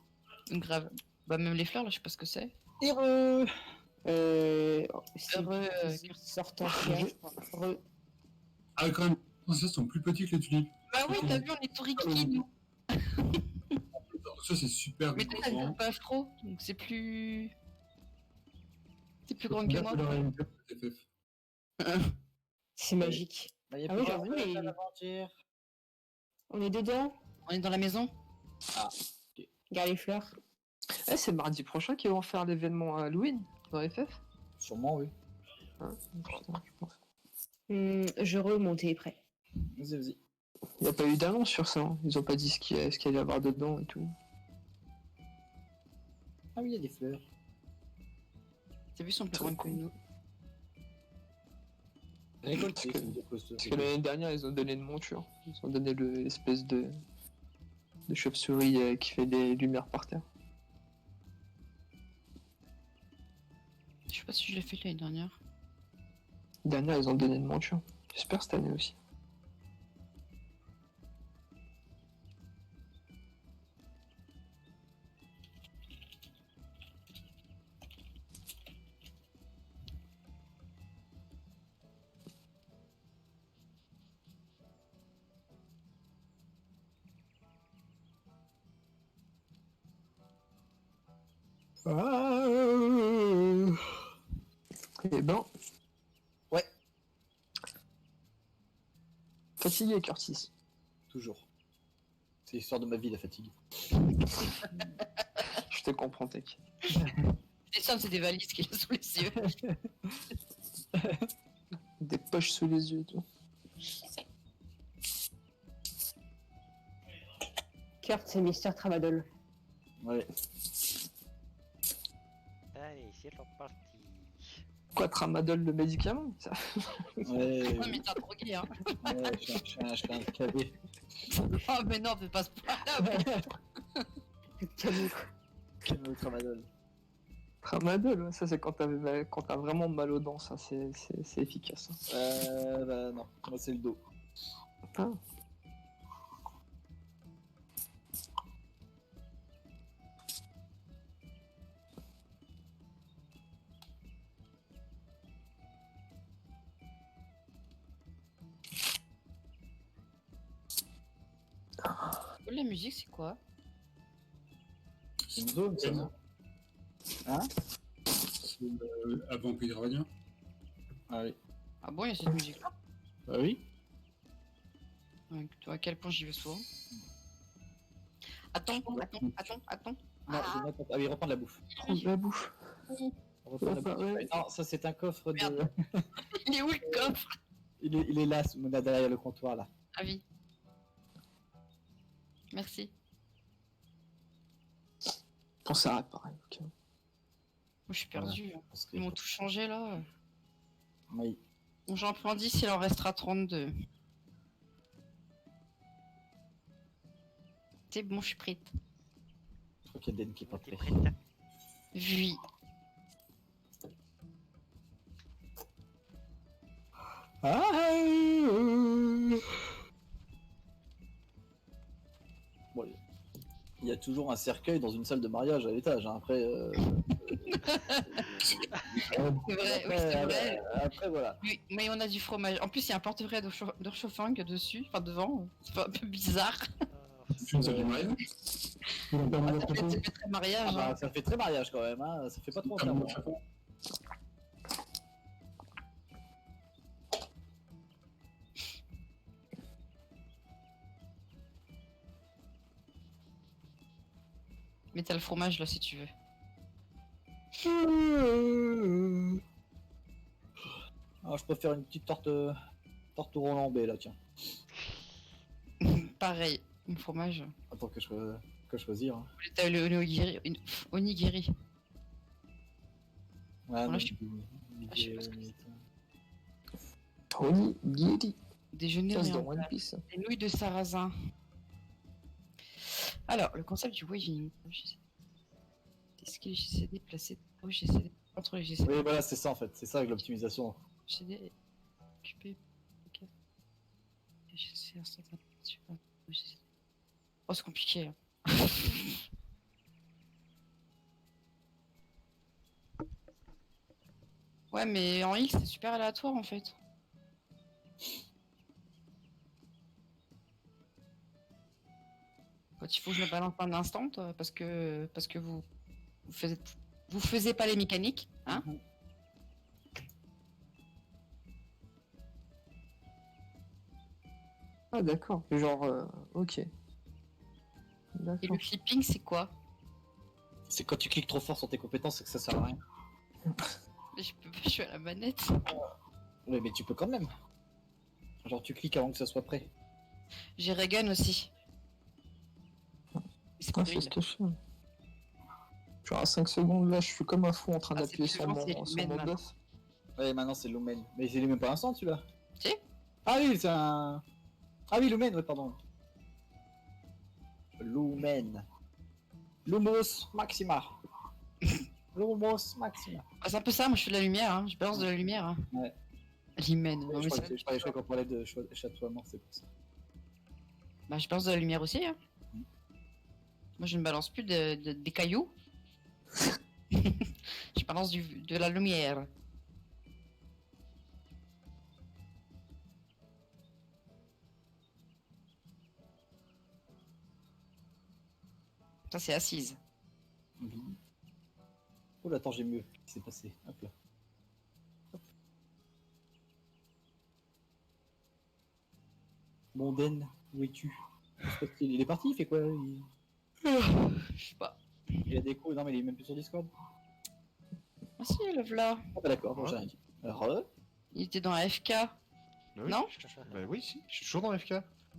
Grave. Bah, même les fleurs là, je sais pas ce que c'est. Heureux. C'est Heureux, sortant je crois. Heureux. Ah, quand même, ça sont plus petits que les tulipes. Bah oui, t'as vu, on est tout rikiki nous. Ça, c'est super Mais t'as grand. vu pas trop, donc c'est plus. C'est plus grand que moi. C'est magique. Bah, y a Ah plus oui, de j'avoue, fleurs mais- à l'aventure. On est dedans. On est dans la maison. Regarde les fleurs. Eh, c'est mardi prochain qu'ils vont faire l'événement à Halloween dans FF. Sûrement, oui. Hein, putain, je pense. Je remonte prêt. Vas-y, vas-y. Il n'y a pas eu d'annonce sur ça. Hein. Ils ont pas dit ce qu'il allait y avoir dedans et tout. Ah oui, il y a des fleurs. T'as vu, ils sont plus grands que nous. Récolté, Parce que- c'est des posters. Parce que l'année dernière, ils ont donné une monture. Ils ont donné l'espèce de chauve-souris qui fait des lumières par terre. Je sais pas si je l'ai fait l'année dernière. L'année dernière, ils ont donné une monture. J'espère cette année aussi. Eh ben. Ouais. Fatigué, Curtis. Toujours. C'est l'histoire de ma vie, la fatigue. Je te comprends, Tech. C'est ça, c'est des valises qu'il a sous les yeux. Des poches sous les yeux et tout. Kurt, c'est Mister Tramadol. Ouais. Allez, c'est reparti. Quoi, Tramadol, le médicament ça. Ouais, Non, mais t'as drogué, hein. ouais, je suis un cadet. Oh, mais non, fais pas ce point-là. Camille. Quel tramadol. Tramadol, ouais, ça c'est quand t'as vraiment mal aux dents, ça c'est efficace. Hein. Bah non, moi c'est le dos. Ah. La musique, c'est quoi? C'est une zone, ça, non? Hein? Avant Pédravania. Ah oui. Ah bon, il y a cette musique-là? Bah oui. Ouais, tu vois à quel point j'y vais souvent. Attends. Non, Ah. je n'attends pas. Ah oui, reprendre la bouffe. Prends de la bouffe. Reprendre la bah, bouffe. ouais. Non, ça c'est un coffre de. Merde. Il est où le coffre? il est là, Mouna, derrière le comptoir là. Ah oui. Merci. Pense à réparer, ok. Moi, je suis perdu. Parce que... Ils m'ont tout changé là. Oui. Bon, j'en prends 10, il en restera 32. C'est bon, je suis prête. Je crois qu'il y a Den qui est pas T'es prêt. prête? Oui. Bon, il y a toujours un cercueil dans une salle de mariage à l'étage. Hein. Après, C'est vrai, oui, c'est vrai. après, voilà. Oui, mais on a du fromage. En plus, il y a un porte-frais de Chauffang dessus, enfin devant. C'est un peu bizarre. Tu nous as du mariage. Ça fait très mariage. Ah hein. bah, ça fait très mariage quand même. Hein. Ça fait pas trop Ah bon, tard. Mais t'as le fromage là si tu veux. Ah, je préfère une petite tarte au roland-bé là, tiens. Pareil, le fromage. Attends que choisir. Hein. T'as le onigiri. Onigiri. Ouais, Voilà, mais je sais pas ce que Onigiri. Déjeuner Ça, c'est dans oriental. One Piece. Des nouilles de sarrasin. Alors, le concept du waving. Est-ce que les GCD placés entre les GCD Oui, voilà, c'est ça en fait. C'est ça avec l'optimisation. GCD occupé. Ok. GCD instantané. Oh, c'est compliqué. Hein. Ouais, mais en X, c'est super aléatoire en fait. Quand il faut que je me balance un instant, parce que vous faisiez pas les mécaniques, hein. Ah, d'accord. Genre, ok. Et D'accord. le clipping, c'est quoi? C'est quand tu cliques trop fort sur tes compétences, c'est que ça sert à rien. Mais je peux pas, je suis à la manette. Oui, mais tu peux quand même. Genre, tu cliques avant que ça soit prêt. J'ai Regan aussi. C'est Ah, pas c'est ce chien. Genre à 5 secondes là, je suis comme un fou en train Ah, d'appuyer c'est sur plus mon, long, c'est sur mon Lumen, buff. Ouais, maintenant c'est Lumen. Mais il est même pas instant celui-là. Si. Ah oui, c'est un. Ah oui, Lumen, ouais, pardon. Lumen. Lumos Maxima. Lumos Maxima. Ah, c'est un peu ça, moi je fais de la lumière, hein. Je balance de la lumière. Hein. Ouais. L'hymen. Non, Je mais crois qu'on parlait de chatoiement, c'est pour ça. bah, je balance de la lumière aussi. Hein. Moi je ne balance plus des cailloux. Je balance de la lumière. Ça c'est assise. Oh là, attends, j'ai mieux. Qu'est-ce qui s'est passé? Hop là. Hop. Mondaine, où es-tu? Il est parti, il fait quoi? Je sais pas. Il a des coups, non mais il est même plus sur Discord. Ah si, le v'là. Ah bah d'accord, bon, j'ai rien dit. Alors, Il était dans AFK. Bah oui, Non. Bah oui, si, je suis toujours dans FK.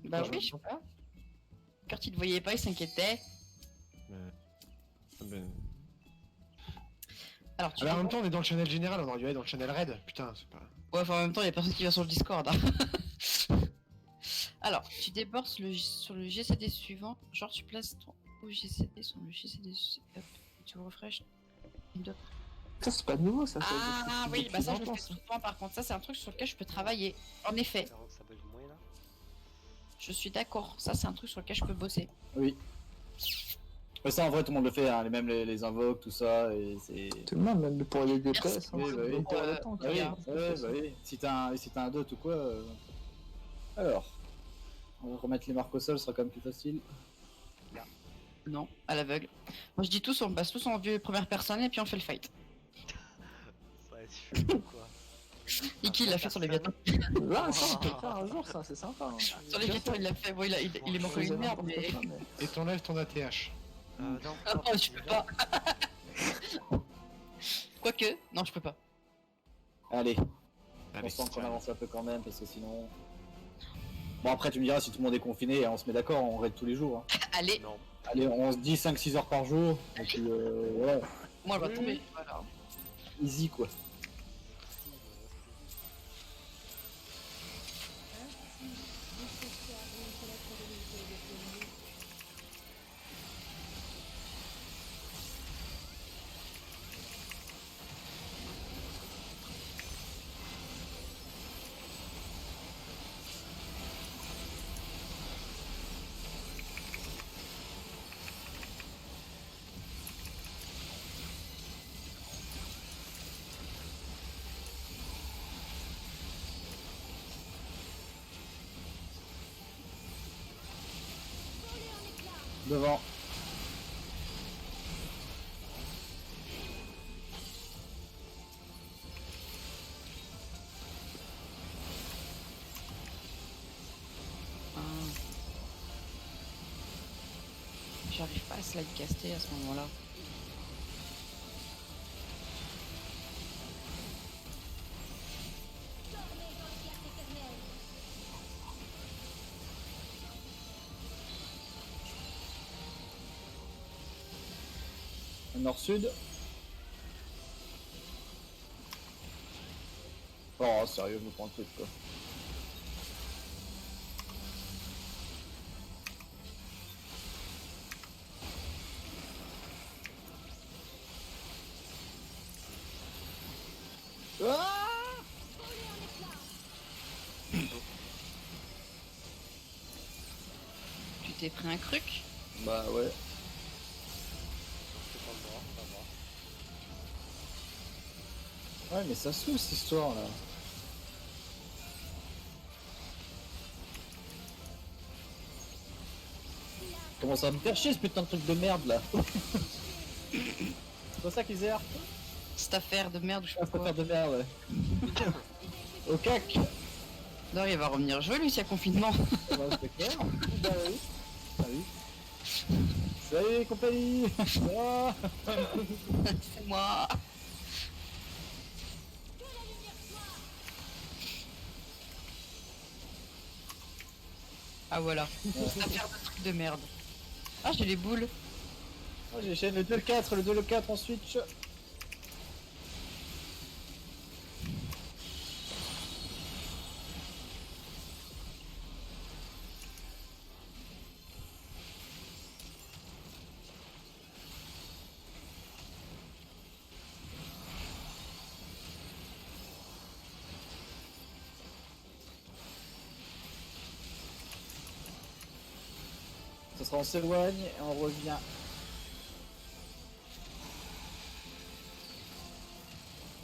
Bah Attends, oui, je sais pas. Quand il te voyait pas, il s'inquiétait. Ben... Alors tu Ah bah, en peux- même temps, on est dans le channel général, on aurait dû aller dans le channel raid. Putain, c'est pas. Ouais, enfin, en même temps, il y a personne qui va sur le Discord. Hein. Alors, tu débordes sur le GCD suivant. Genre, tu places ton GCD sur le GCD. Hop, tu refresh. Ça, c'est pas nouveau, ça. Ah oui, bah ça, je le longtemps, fais souvent. Par contre, ça, c'est un truc sur lequel je peux travailler. En effet, Ça bug moins là. je suis d'accord. Ça, c'est un truc sur lequel je peux bosser. oui. Mais ça, en vrai, tout le monde le fait, hein. Même les invoques, tout ça, et c'est. Tout le monde, même pour les DPS. Merci. Hein, Oui, bah oui. même pour le tank. Ah oui, hein. ouais, bah oui. Si t'as un dot ou quoi. Alors. On va remettre les marques au sol, ce sera quand même plus facile. Non, à l'aveugle. Moi, je dis tous, on passe tous en vue première personne et puis on fait le fight. Ça va être chelou quoi. Iki, il l'a fait sur les Vietnam. Là, ça, on peut le faire un jour, ça, c'est sympa. Hein. Sur les Vietnam, il l'a fait. Bon, il est mort comme une merde, mais. Et t'enlèves ton ATH. Non, Ah non, je peux pas. Quoique, non, je peux pas. Allez, Ah, on mais sent qu'on c'est- avance un peu quand même, parce que sinon. Bon, après, tu me diras, si tout le monde est confiné, on se met d'accord, on raid tous les jours. Hein. Allez, Non. Allez, on se dit 5-6 heures par jour, et puis ouais, moi, elle va tomber. Voilà. easy quoi. Devant. J'arrive pas pas slide casté à ce moment-là. Nord-sud. Oh, sérieux, je me prends le truc, quoi. Ah, Tu t'es pris un truc? bah ouais. C'est pas mort, ça va. Ouais, mais ça saoule cette histoire là. Comment ça va me faire chier ce putain de truc de merde là. C'est pas ça qu'ils aient. Cette affaire de merde ou je sais Ah, pas cette quoi. affaire de merde, ouais. Au cac. Non, il va revenir jouer lui s'il y a confinement. Bah, c'est clair. Bah oui. Salut. Salut les compagnies. Ah. C'est moi. Ah voilà. Cette affaire de truc de merde. Ah, j'ai les boules. Oh, j'ai chaîne le 2 le 4, le 2 le 4 en switch. Ça sera on s'éloigne et on revient.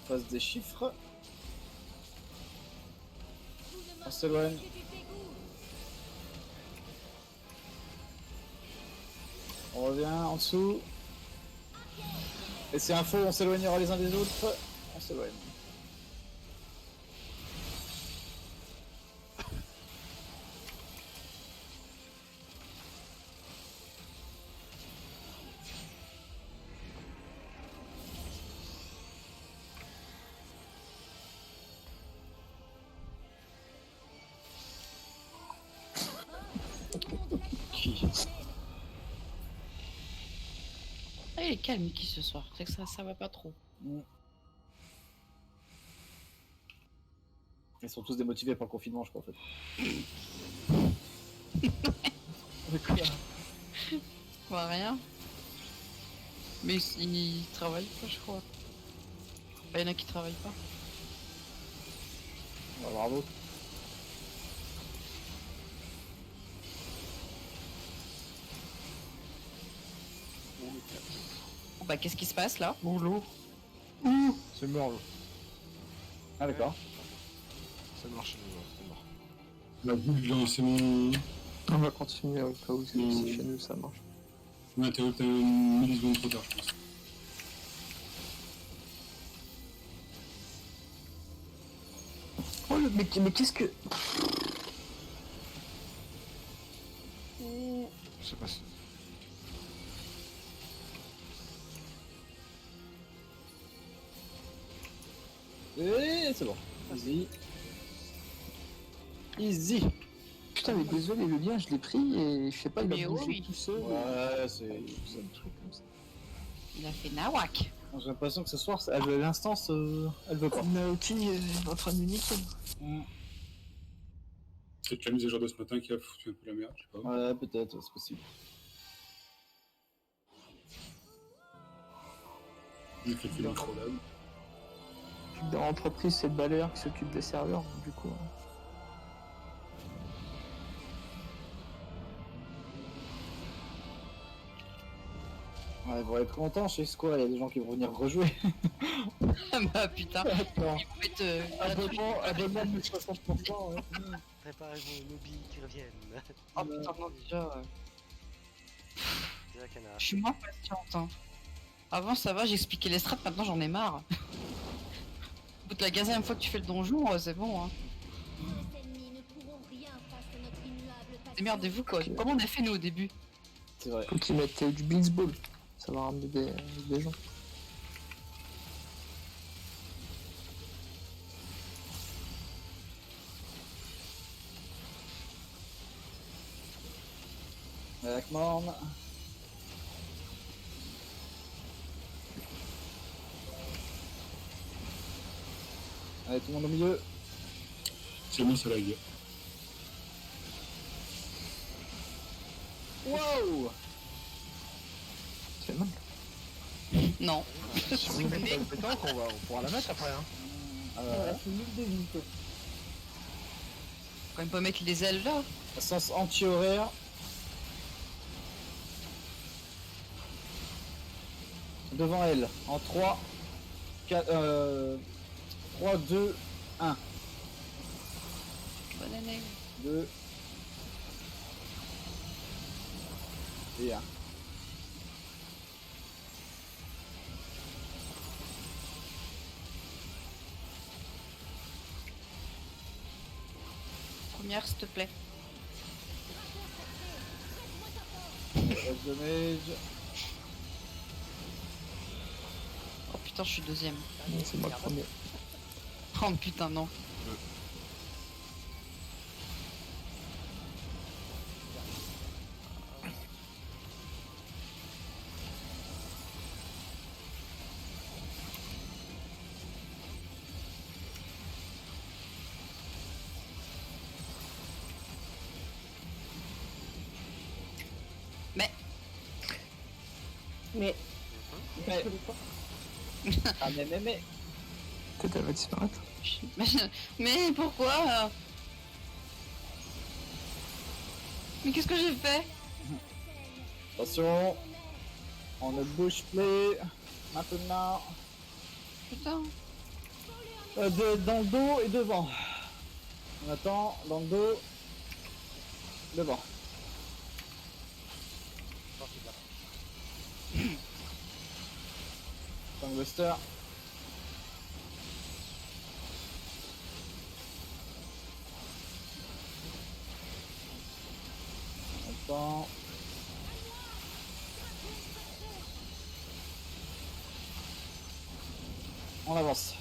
On passe des chiffres. On s'éloigne. On revient en dessous. Et c'est un faux, on s'éloignera les uns des autres. On s'éloigne. Ah, il est calme Mickey ce soir. C'est que ça va pas trop. Ils sont tous démotivés par le confinement, je crois en fait. Bah rien. Mais ils travaillent pas, je crois. Bah, y en a qui travaillent pas. On va voir l'autre. Bon, bah qu'est-ce qui se passe là? Ouh, l'eau. C'est mort, l'eau. Ah d'accord. Ça marche, c'est mort. La boule, genre, c'est mon. On va continuer au cas où c'est chez nous ça marche. Ouais, t'as une milliseconde trop tard, je pense. Oh le mec, mais qu'est-ce que. Je sais pas si. Et c'est bon. Easy. Easy. Putain mais désolé le lien je l'ai pris et je sais pas il Mais a bougé oui. tout seul. Ouais, c'est. Un truc comme ça. Il a fait nawak. J'ai l'impression que ce soir, l'instance, elle veut pas. Naoki est en train de niquer. C'est peut-être la mise à jour de ce matin qui a foutu un peu la merde, je sais pas. Ouais, peut-être, c'est possible. J'ai fait le micro là. Dans l'entreprise c'est le balayeur qui s'occupe des serveurs du coup. Ouais, ils vont être contents chez Square, il y a des gens qui vont venir rejouer. Bah putain. Attends. Ils vont mettre Abonnement de 60%, ouais. Préparez-vous, Nobi qui reviennent. Oh putain non déjà. Déjà qu'il y en a. Je suis moins patiente. Hein. Avant ça va, j'expliquais les strats, maintenant j'en ai marre. Au bout de la 15e fois que tu fais le donjon, c'est bon. Hein. Les ennemis ne pourront rien face à notre immuable passé. Démerdez-vous quoi. Comment on a fait nous au début? C'est vrai. Faut qu'ils mettent du Blitzball. Ça va ramener des gens. Avec Morne. Allez, tout le monde au milieu. C'est bon, ça lag. Wow! C'est mal. Non. Si vous mettez pas le pétanque, on pourra la mettre après. Hein. Voilà, c'est 1000 de vie, quoi. Quand même pas mettre les ailes là. Sens anti-horaire. Devant elle. En 3, 4, 3, 2, 1. Bonne année. 2 et 1. Première, s'il te plaît. Damage. Oh putain, je suis deuxième. C'est moi le premier. Oh putain, non. Mais. Mais- Ah mais. Peut-être elle va disparaître. Mais pourquoi Mais qu'est-ce que j'ai fait? Attention. On ne bouge plus. Maintenant. Putain. Dans le dos et devant. On attend. Dans le dos. Devant. Buster. Attends. On avance.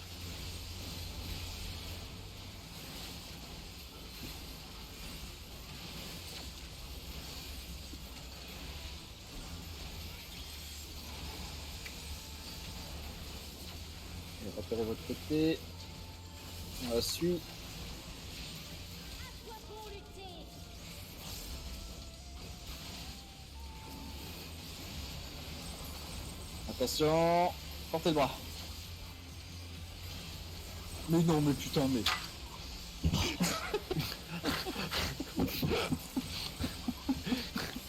Repérez votre côté. On la suit. Attention. Portez le bras. Mais non, mais putain, mais.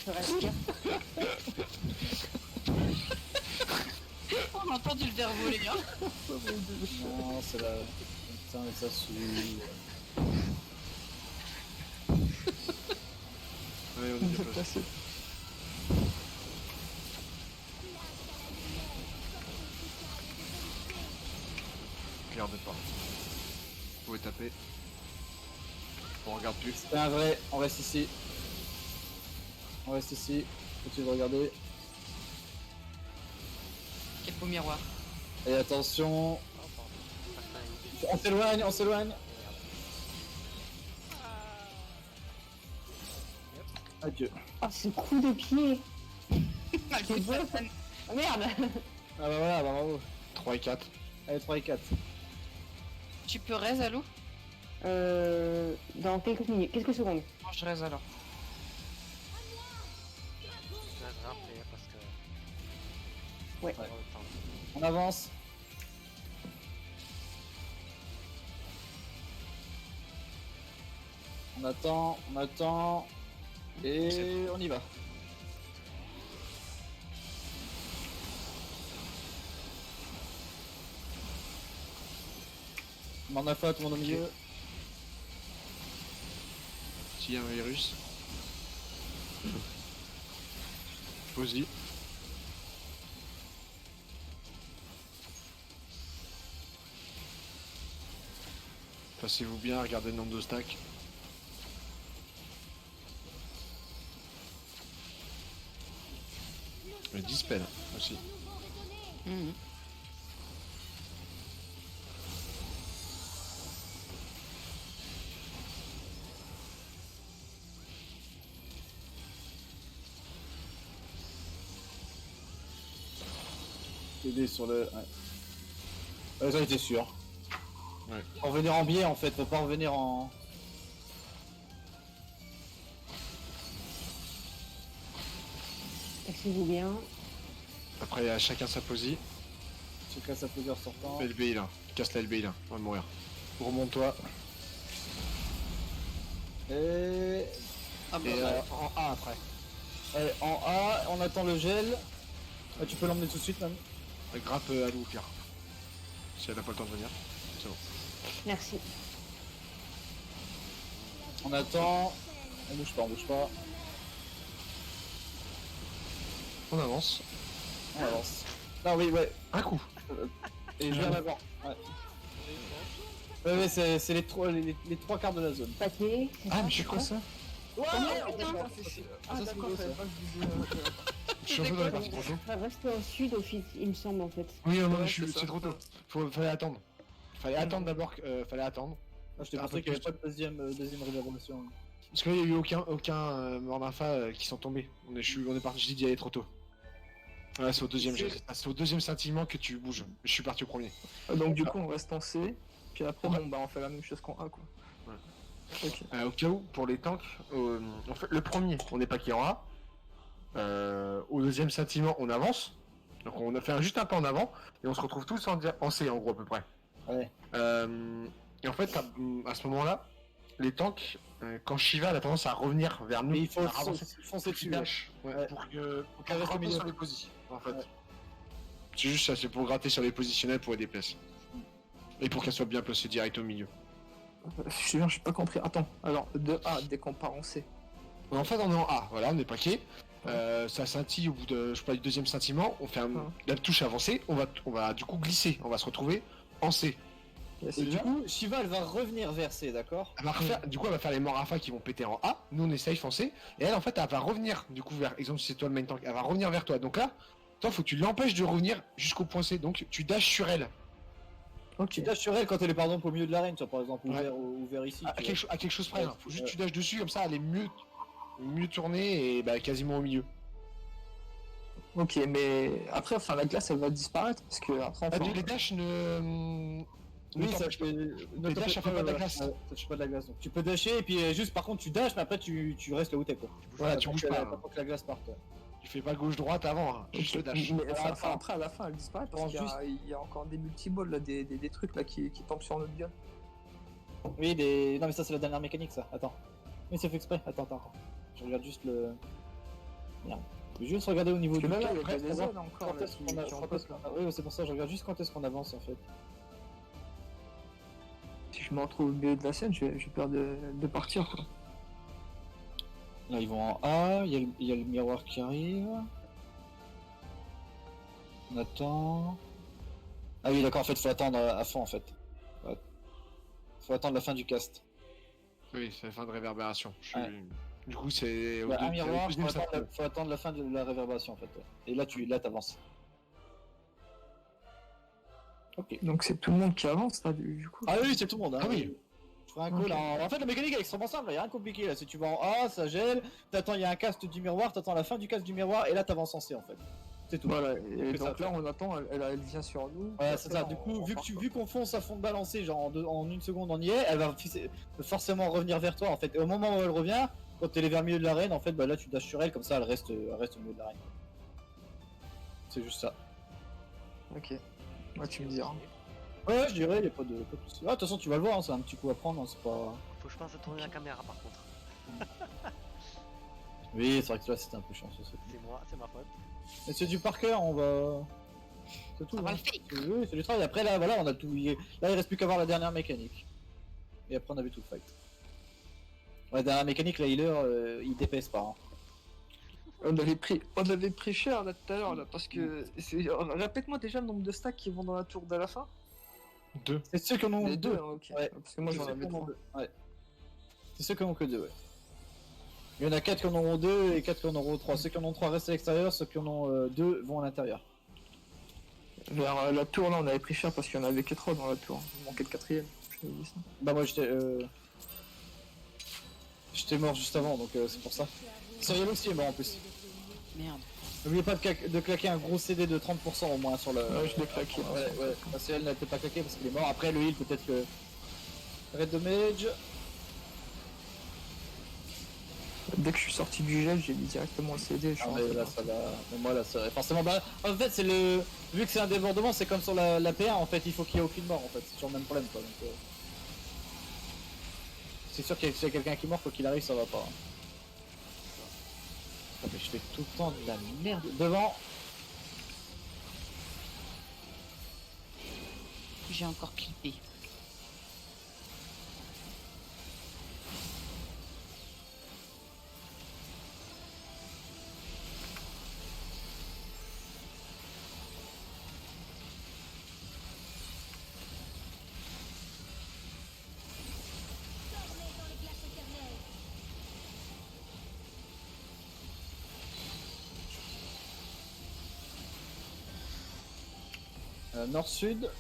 Je respire. On a entendu le verre voler, hein. Non, c'est la. Putain, mais ça suit. Allez, on est bien placé. Regardez pas. Vous pouvez taper. On regarde plus. C'est un vrai. On reste ici. On reste ici. Continue de regarder. Quel beau miroir. Et attention. On s'éloigne, on s'éloigne. Adieu. Oh, ce coup de pied. Ah, le coup de patin. Oh, merde. Ah bah voilà, bah bravo. 3 et 4. Allez, 3 et 4. Tu peux raise, Alou? Dans quelques minutes, quelques secondes. Non, je raise alors. Je vais rappeler parce que. Ouais. on va avoir le temps. On avance. On attend. Et on y va. Mandafa, tout le monde au milieu. S'il y a un virus. Posy. Passez-vous bien, regardez le nombre de stacks. Je me dispelle aussi. Mhm. TD sur le. Ouais, ça j'étais sûr. Ouais. Faut revenir en biais en fait, faut pas revenir en. Cassez-vous bien. Après, à chacun sa posie. Chacun sa posure sortant. LBI là. Casse la LBI là. On va mourir. Remonte-toi. Et. Ah bah, Et En A après. allez, en A, on attend le gel. Ah, tu peux l'emmener tout de suite même. Grappe à Lou au pire. Si elle a pas le temps de venir. C'est bon. Merci. On attend. On bouge pas, on bouge pas. On avance. On avance. Ah oui, ouais. Un coup. Et je viens d'avant. Ouais. Ouais, c'est les trois quarts de la zone. Paquet. Ah, mais je suis con ça. Ouais, d'accord. Ah, ça, c'est beau, ça. Je suis un peu dans les parties trop tôt. Restez au sud, au fil, il me semble en fait. Oui, non, Ouais, c'est c'est ça. trop tôt. Fallait attendre. Fallait attendre d'abord. Fallait attendre. Ah, je t'ai Un pensé peu qu'il n'y avait plus. pas de deuxième révélation. Parce qu'il n'y a eu aucun mort d'infa qui sont tombés. On est parti, je dis d'y aller trop tôt. Ouais, c'est au deuxième, c'est au deuxième scintillement que tu bouges. Je suis parti au premier. Donc du coup on reste en C, puis après bon bah on fait la même chose qu'en A quoi. Ouais. Ok. Au cas où, pour les tanks, en fait, le premier, on n'est pas qui en A. Au deuxième scintillement, on avance. Donc on a fait juste un pas en avant et on se retrouve tous en C en gros à peu près. Ouais. Et en fait, à ce moment-là, les tanks, quand Shiva a tendance à revenir vers nous, Mais il faut à avancer, foncer tu dessus. dash, Ouais. pour qu'elle reste au gratter milieu. sur les positions, en fait. Ouais. C'est juste ça, c'est pour gratter sur les positionnels pour les déplacer. Et pour qu'elle soit bien placée direct au milieu. Je suis bien, j'ai pas compris. Attends, alors de A dès qu'on part en C. En fait, on est en A, voilà, on est paquet. Ça scintille au bout de, je sais pas, du deuxième scintillement. On fait la touche avancée, on va du coup glisser. On va se retrouver en C. Et du coup, Shiva elle va revenir vers C, d'accord? Du coup, elle va faire les morts alpha qui vont péter en A. Nous, on est safe en C. Et elle, en fait, elle va revenir, du coup, vers, exemple, si c'est toi le main tank, elle va revenir vers toi. Donc là, toi, faut que tu l'empêches de revenir jusqu'au point C. Donc, tu dashes sur elle. Ok. Tu dashes sur elle quand elle est par exemple au milieu de l'arène, tu vois, par exemple, Ouais. ou vers ici. À tu vois. quelque chose près. Ouais, Hein. Faut juste ouais. que tu dashes dessus, comme ça, elle est mieux tournée et bah, quasiment au milieu. Ok, mais après, enfin la glace elle va disparaître parce que après Ah, enfin, les dashs ne. Oui, ça t'empêchent pas. les dash, ça fait pas de la glace. Ça fait pas de la glace. Donc tu peux dasher et puis juste par contre tu dashes, mais après tu restes là où t'es quoi. Voilà, tu bouges pas. Hein. Pour que la glace parte. Tu fais pas gauche-droite avant, hein. Juste le dash. mais enfin, après à la fin elle disparaît parce qu'il y, Juste- il y a encore des multiballs là, des trucs là qui tombent sur notre gueule. Oui, non mais ça c'est la dernière mécanique ça. Attends. Oui, c'est fait exprès. Attends. Je regarde juste le. Merde. Je vais juste regarder au niveau Parce que du là, il y a après, des savoir ailes encore quand là, est-ce qui qu'on a- en quand est-ce qu'on a- Oui, c'est pour ça, je regarde juste quand est-ce qu'on avance en fait. Si je me retrouve au milieu de la scène, j'ai peur de partir quoi. Là ils vont en A, il y a le miroir qui arrive. On attend. Ah oui d'accord, en fait faut attendre à fond en fait. Faut attendre la fin du cast. Oui, c'est la fin de réverbération. Ouais. Du coup, c'est. Bah, un miroir, deuxième faut attendre la fin de la réverbération en fait. Et là t'avances. Ok. Donc c'est tout le monde qui avance là du coup. Ah oui, c'est tout le monde. Hein. Ah oui. Je ferai un call. Ok. En fait, la mécanique est extrêmement simple, il y a rien de compliqué là. Si tu vas en A, ça gèle, t'attends, il y a un cast du miroir, t'attends la fin du cast du miroir et là t'avances en C en fait. C'est tout. Voilà, et Que ça donc là on attend, elle vient sur nous. Voilà, Après, c'est ça. Du on- coup, on part, vu qu'on fonce à fond de balancer, genre en une seconde on y est, elle va forcément revenir vers toi en fait. Et au moment où elle revient, quand elle est vers le milieu de l'arène, en fait, bah là tu dashes sur elle, comme ça elle reste au milieu de l'arène. C'est juste ça. Ok. Ouais, tu me diras. Ouais, je dirais, y a pas de soucis. Ah, de toute façon, tu vas le voir, hein, c'est un petit coup à prendre, hein, c'est pas. Faut que je pense à tourner la caméra par contre. Oui, c'est vrai que là c'était un peu chiant, ça. C'est moi, c'est ma faute. Mais c'est du par cœur, on va. C'est tout. Ça va hein. le faire. Oui, c'est du travail. Après, là, voilà, on a tout. Là, il reste plus qu'à voir la dernière mécanique. Et après, on a vu tout le fight. La dernière mécanique, la healer, il DPS pas. Hein. On avait pris cher là tout à l'heure là parce que répète-moi déjà le nombre de stacks qui vont dans la tour de la fin. 2. C'est ceux qui en ont Les deux, deux. hein, ok. Ouais. Parce que moi C'est j'en ceux avais qui en ont trois. deux. Ouais. C'est ceux qui en ont que deux, ouais. Il y en a 4 qui en auront 2 et 4 qui en auront 3. Ceux qui en ont 3 restent à l'extérieur, ceux qui en ont 2 vont à l'intérieur. Vers la tour, là, on avait pris cher parce qu'il y en avait que 3 dans la tour. Il manquait le 4ème. Je t'avais dit ça. Bah moi j'étais mort juste avant, donc c'est pour ça. Cyril aussi est mort en plus. Merde. N'oubliez pas de claquer un gros CD de 30% au moins sur le... Ouais, je l'ai claqué. Ouais. Parce qu'elle n'a peut-être pas claqué parce qu'il est mort. Après le heal peut-être que... Red damage. Dès que je suis sorti du gel, j'ai mis directement le CD. Je suis Ah rentré mais là dans- ça va... Mais moi là ça... Forcément bah... En fait c'est le... Vu que c'est un débordement c'est comme sur la P1 en fait. Il faut qu'il y ait aucune mort en fait. C'est toujours le même problème quoi. Donc, c'est sûr qu'il y a quelqu'un qui meurt quoi qu'il arrive ça va pas. Ah, mais je fais tout le temps de la merde. Devant. J'ai encore clippé. Dormez dans les glaces éternelles. Nord-sud.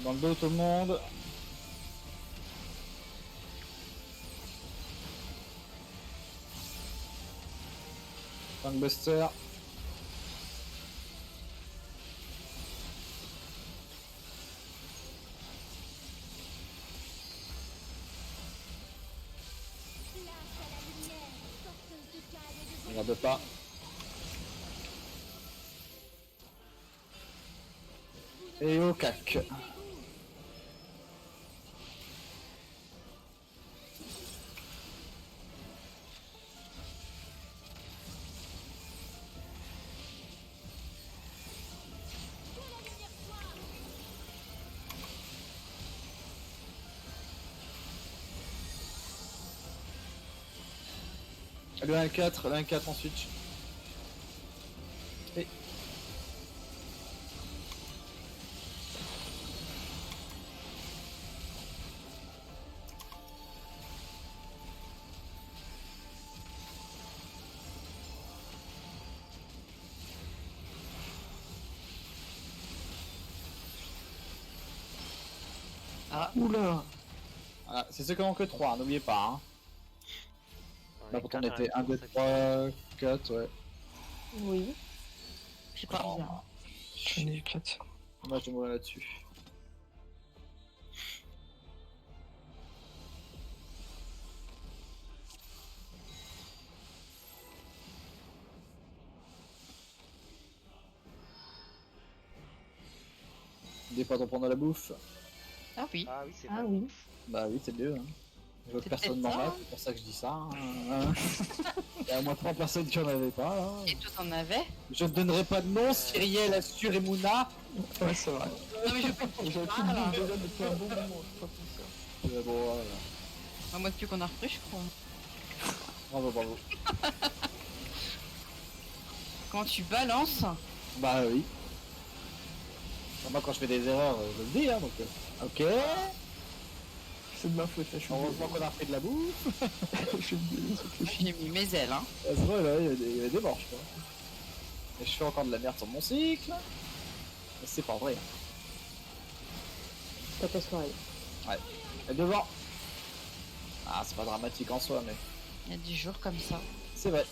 Dans le dos tout le monde. Buster. Place à la lumière, porteuse de calme et de Regarde pas. Et au cac. Le 1-4, le 1-4 ensuite. Et... Oula. Ah, c'est ceux qui en ont que 3, n'oubliez pas. Hein. On Là est pourtant on quatre à était la 1, tour, 2, ça 3, 4, ouais. Oui. Je sais pas. Bizarre. J'en ai eu 4. Moi je vais mourir là-dessus. N'oubliez pas d'en prendre la bouffe. Ah oui. Ah oui, c'est Ah vrai. oui. Bah oui, c'est mieux. Hein. Je vois que C'est personne peut-être n'en ça, a, hein. c'est pour ça que je dis ça. Hein. Il y a au moins 3 personnes qui en avaient pas. Là. Et toi t'en avais? Je ne donnerai pas de nom, Cyriel, Assur et Mouna. Ouais, c'est vrai. Non mais je peux J'avais plus de bouffe déjà depuis un bon moment. Je sais pas pour ça. Bon, voilà. Moi depuis qu'on a repris je crois. Bravo, bravo. Comment tu balances? Bah oui. Moi quand je fais des erreurs, je le dis, hein, donc... Ok. C'est de ma faute, là, je suis Heureusement qu'on a refait de la bouffe. je suis désolé, c'est que J'ai mis mes ailes hein. C'est vrai, là, il y avait des morts, je crois. Et je fais encore de la merde sur mon cycle. Mais c'est pas vrai. Pas ta soirée. Et devant. Ah, c'est pas dramatique en soi, mais Il y a des jours comme ça. c'est vrai.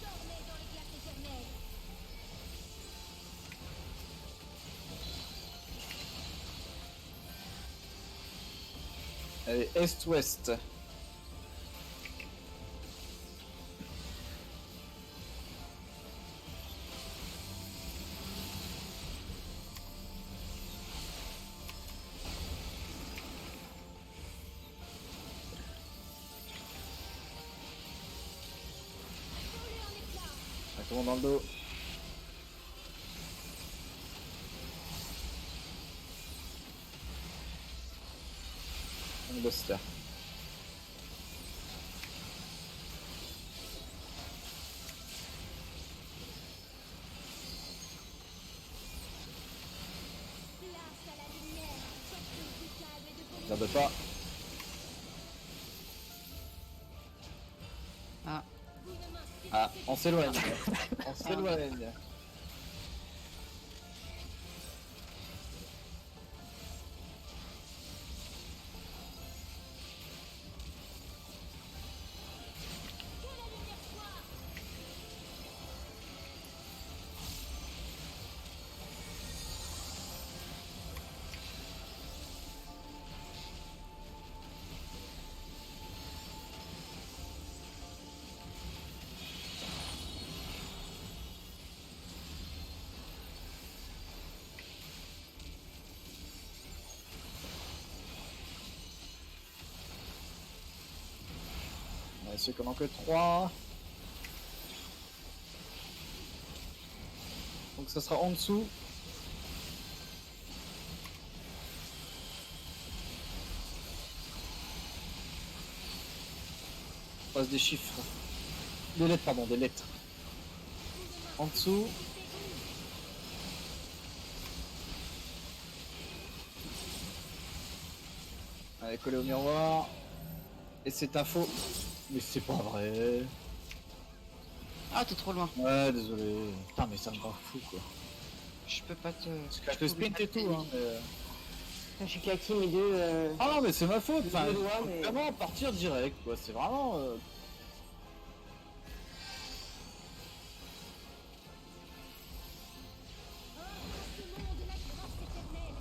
Dormez dans les glaces éternelles. Allez, est-ouest. Tout le monde dans le dos. Un Buster. Place à la lumière. Faites du calme et de Garde pas. vous ne m'inspirez Ah, on s'éloigne. On s'éloigne. Ceux qui n'en ont que 3. Donc ça sera en dessous. On passe des chiffres. Des lettres, pardon, des lettres. En dessous. Allez, coller au miroir. Et c'est un faux. Mais c'est pas vrai. Ah, t'es trop loin. Ouais, désolé. Putain, mais ça me rend fou quoi. Je peux pas te. Je peux sprint et tout, hein. Je suis claqué mes deux. Ah non, mais c'est ma faute. Enfin, Deux doigts, faut mais- vraiment partir direct quoi. C'est vraiment. ce monde la grâce éternelle.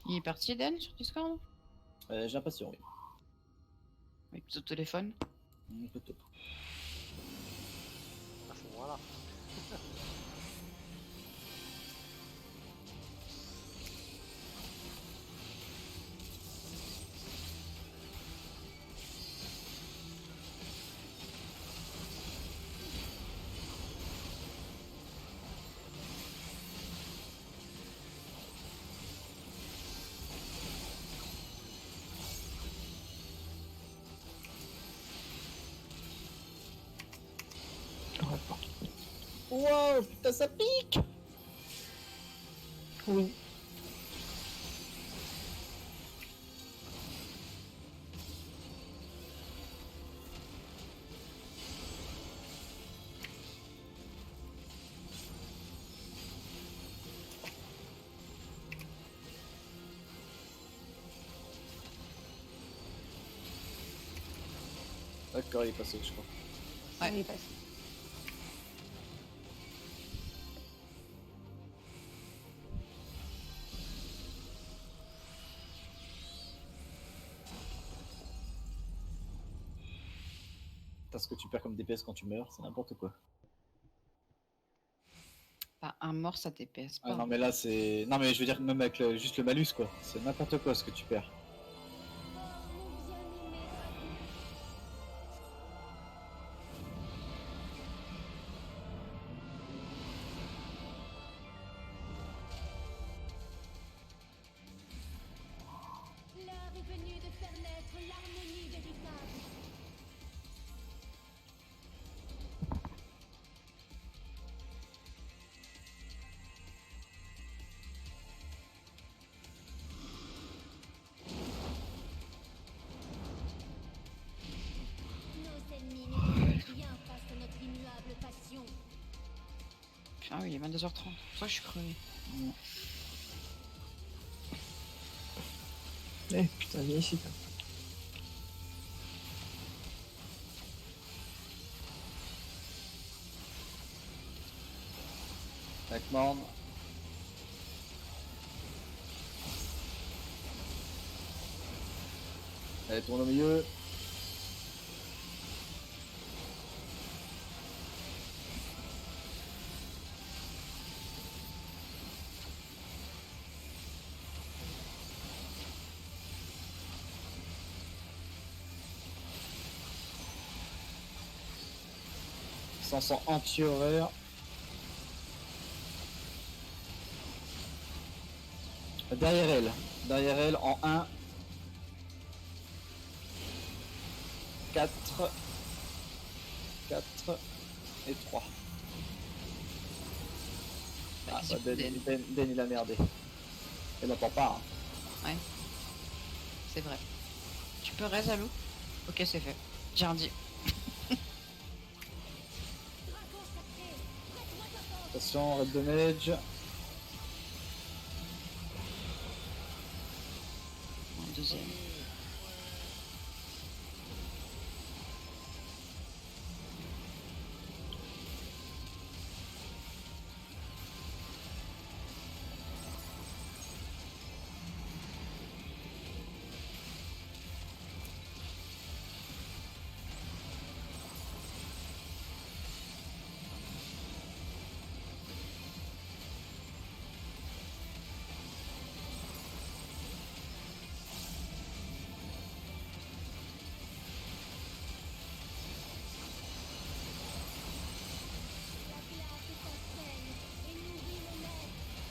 Il est parti, Eden, sur Discord? J'ai l'impression, oui. Avec ton téléphone? Peut-être. À ce moment-là. Wow, putain, ça pique. Oui. D'accord, il est passé, je crois. Ouais. Il est passé. Putain, ce que tu perds comme DPS quand tu meurs, c'est n'importe quoi. Bah, un mort, ça DPS pas. Ah non, mais là, c'est. Non, mais je veux dire, même avec juste le malus, quoi. C'est n'importe quoi ce que tu perds. Oh, mon bien-aimé dragon. L'heure est venue de faire naître l'harmonie véritable. Nos ennemis n'étaient rien face à notre immuable passion. Ah oui, il est 22h30. C'est pour ça que je suis crevé. Eh putain, viens ici. Toi. Blackmorn. Allez, tourne au milieu. Puissance en anti-horaire. Derrière elle en 1. 4. 4 et 3. Ah, qu'est-ce bah, que Den, il a merdé. Elle n'entend pas. Hein. C'est vrai. Tu peux raise à loup? Ok, c'est fait. J'ai rien dit. Attention, red damage. En deuxième.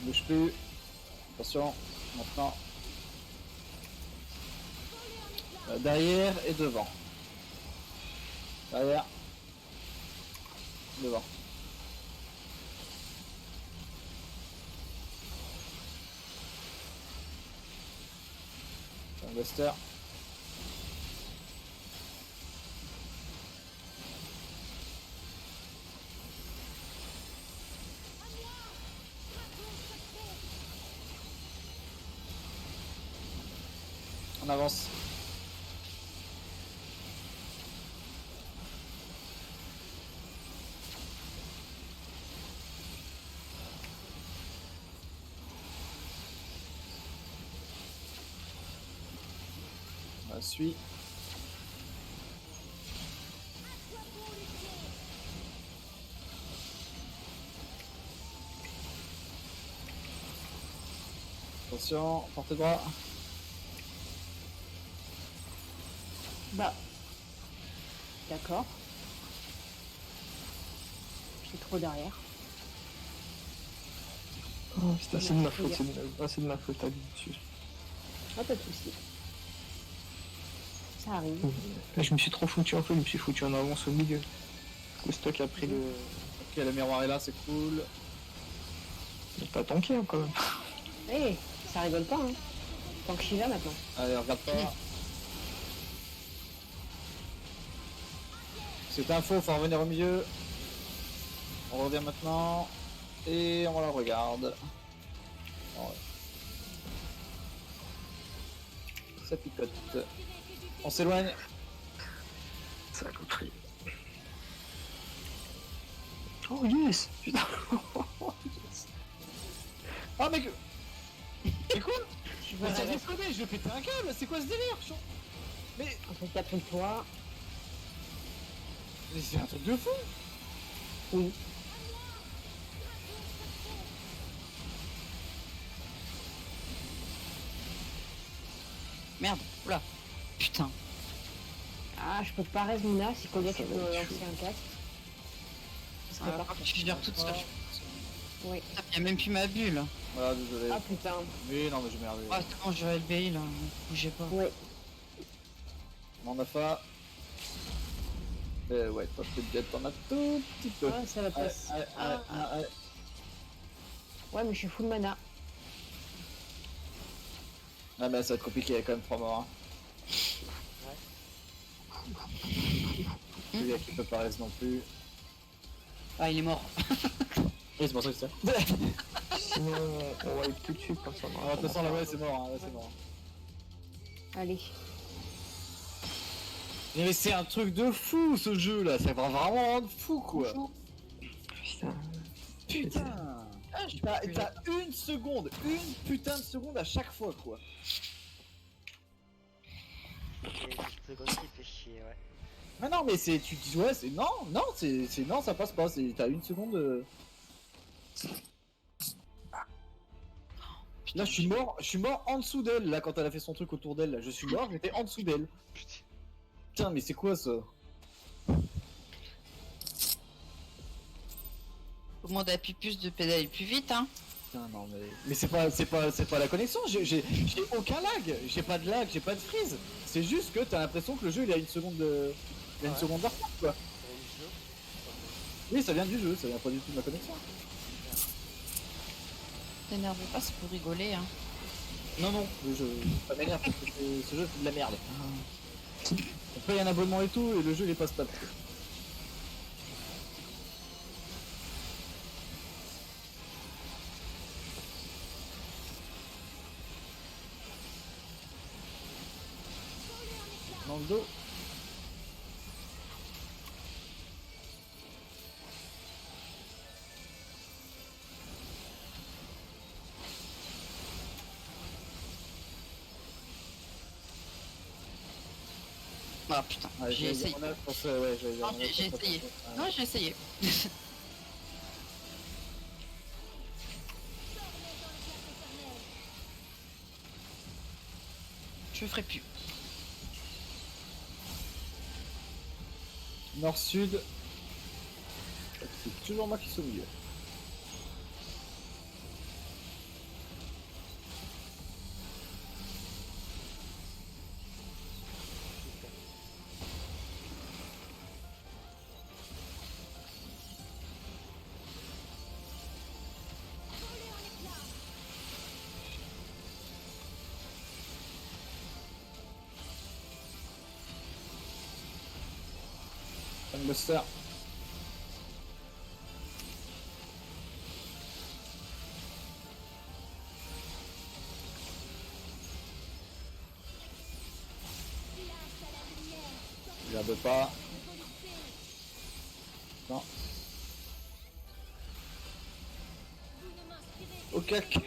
Bouge plus. Attention, maintenant. Derrière et devant. Derrière. Devant. Un Buster. On avance. On la suit. Attention, portez droit. Bah. D'accord. Je suis trop derrière. Oh, putain, c'est de ma faute, c'est de ma faute à lui, monsieur. Ah, pas de soucis. Ça arrive. Là, je me suis trop foutu en feu, je me suis foutu en avance au milieu. Le stock a pris le. Ok, le miroir est là, c'est cool. Il est pas tanké hein, quand même. Eh, ça rigole pas, hein. Tant que je suis là maintenant. Allez, regarde pas. C'est info, faut revenir au milieu. On revient maintenant. Et on la regarde. Oh, ouais. Ça picote. On s'éloigne. Ça a compris. Oh yes. Putain. Ah mec. C'est quoi? Je Mais vois ça la déconne, je vais péter un câble, c'est quoi ce délire? Mais Entre 4 et toi. c'est un truc de fou. Oui. Merde. Oula. Putain. Ah, je peux pas raise Mouna si Kodiak peut lancer un casque. Ce serait parfait. Je gère toute seule. Oui. Putain, y a même plus ma bulle. Voilà, désolé. Ah putain. Oui, non, mais j'ai merdé. Ah, c'est quand j'aurai le BI là. Bougez pas. Oui. On en a pas. Ouais, toi, peut-être t'en as tout petit peu. Ah, ça va passer. Ouais. Ouais, mais je suis full mana. Ah, mais ça va être compliqué, il y a quand même 3 morts. Le gars qui peut pas rester non plus. Ah, il est mort. Oui, c'est pour ça que c'est. Sinon, on va tout de suite comme ça. Ah, de toute façon, là, ouais, c'est mort, hein, là, c'est mort. Allez. Mais c'est un truc de fou ce jeu là, c'est vraiment de fou quoi. Putain. Putain. T'as une seconde, une putain de seconde à chaque fois quoi. Et cette seconde qui fait chier, ouais. Mais non mais c'est, tu dis ouais c'est non, non ça passe pas, t'as une seconde. Là je suis mort en dessous d'elle là quand elle a fait son truc autour d'elle là, je suis mort, j'étais en dessous d'elle. Putain mais c'est quoi ça? Commande à plus de pédaler plus vite, hein. Putain, non mais c'est pas la connexion, j'ai aucun lag, j'ai pas de lag, j'ai pas de freeze. C'est juste que t'as l'impression que le jeu il a une seconde de. Il a une Ouais. seconde de retard quoi. C'est du jeu. Oui ça vient du jeu, ça vient pas du tout de la connexion. T'énerve pas, c'est pour rigoler, hein. Non non, le jeu. Ça m'énerve parce que ce jeu c'est de la merde. On paye un abonnement et tout et le jeu il est pas stable. Dans le dos. Ah putain, Ouais, j'ai essayé. Je pense, ouais, Non, j'ai essayé. Non, j'ai essayé. Je ferai plus. Nord-sud. C'est toujours moi qui suis au milieu. Buster. Regarde pas. Non. Au cac.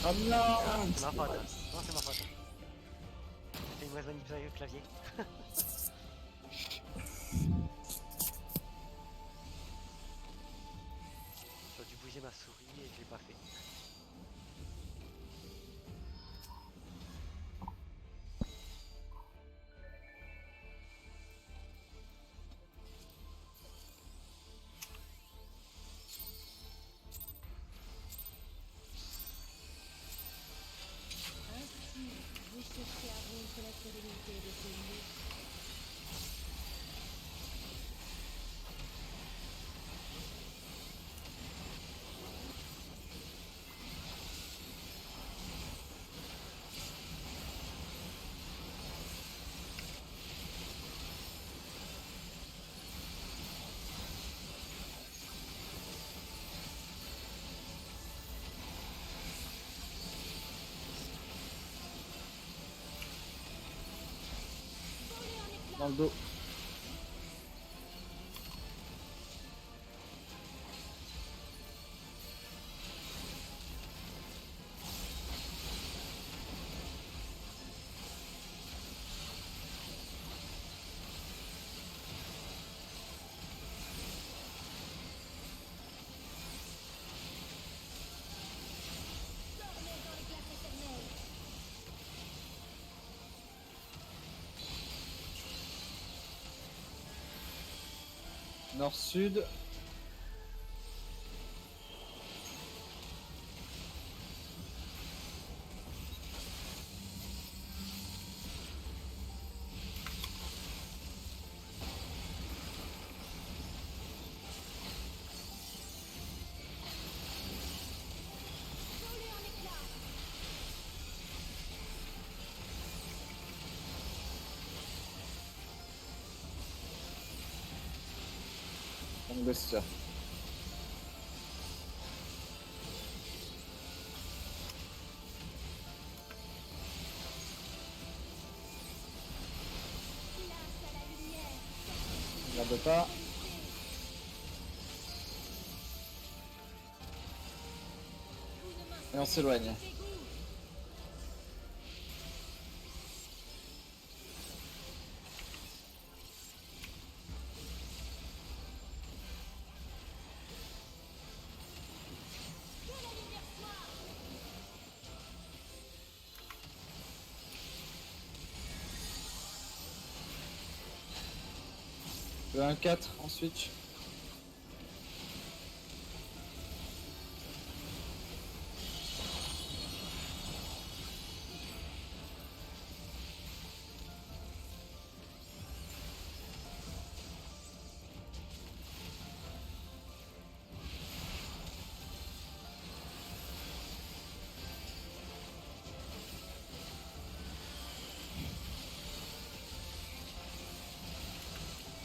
Oh non. C'est ma faute. Non, c'est ma faute. J'ai fait une mauvaise manipulation avec le clavier. J'aurais dû bouger ma souris et je l'ai pas fait. Ainsi, vous cherchez à rompre la sérénité de ce lieu. Dans le dos. Nord-sud. Buster. Regarde pas. Et on s'éloigne. Le 1-4 ensuite.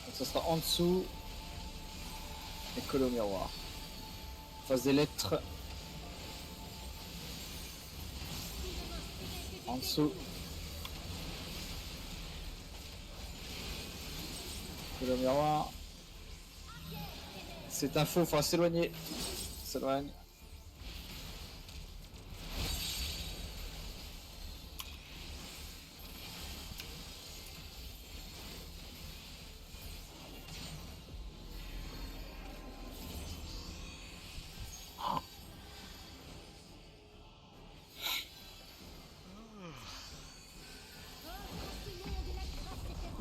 Donc ça sera en dessous. Et coller au miroir. Face des lettres. En dessous. Coller au miroir. C'est un faux, faut s'éloigner. S'éloigne.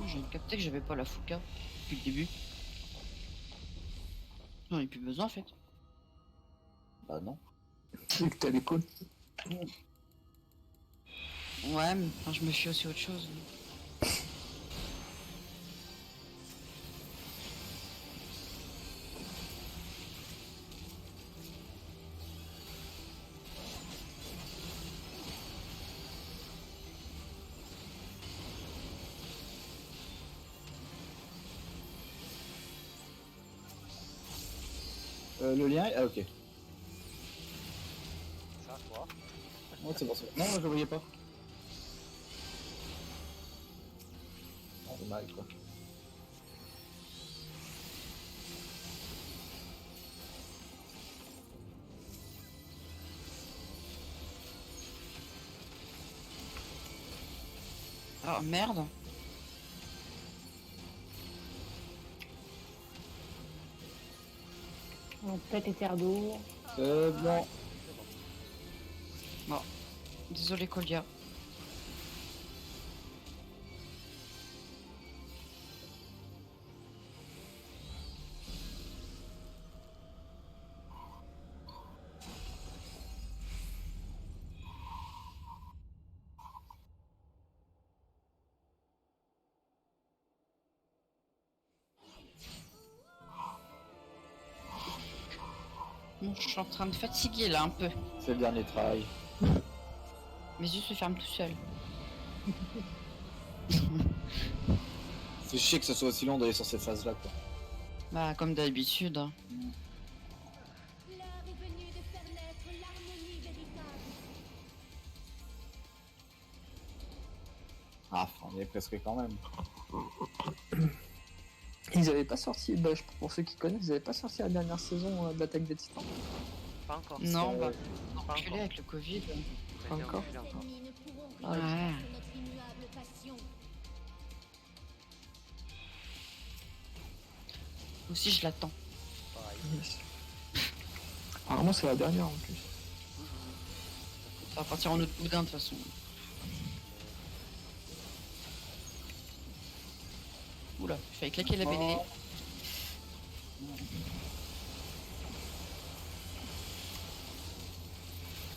J'ai capté que j'avais pas la Fouca depuis le début. J'en ai plus besoin en fait. Bah non. Vu que t'as l'épaule. Ouais, mais enfin, je me fie aussi à autre chose. Le lien, ah ok. Ça, toi. Ouais, c'est bon, c'est bon. Non, je le voyais pas. Oh, c'est mal quoi. Ah merde. On pète les terres d'eau. C'est bon. Désolé Colia. Bon, je suis en train de fatiguer là un peu. C'est le dernier travail. Mes yeux se ferment tout seuls. C'est chier que ce soit aussi long d'aller sur cette phase là quoi. Bah comme d'habitude. L'heure est venue de faire naître l'harmonie véritable. Ah, on y est presque quand même. Ils avaient pas sorti, bah, pour ceux qui connaissent, ils avaient pas sorti la dernière saison de l'Attaque des Titans. Pas encore. Non, bah, Pas reculé encore. avec le Covid. Ça a été Encore. reculé encore. Ennemis ne pourront Ah, régner ouais. sur notre immuable passion. Aussi je l'attends. Pareil. Apparemment, c'est la dernière en plus. Ça va partir en autre boudin de toute façon. Oula, il fallait claquer la BD.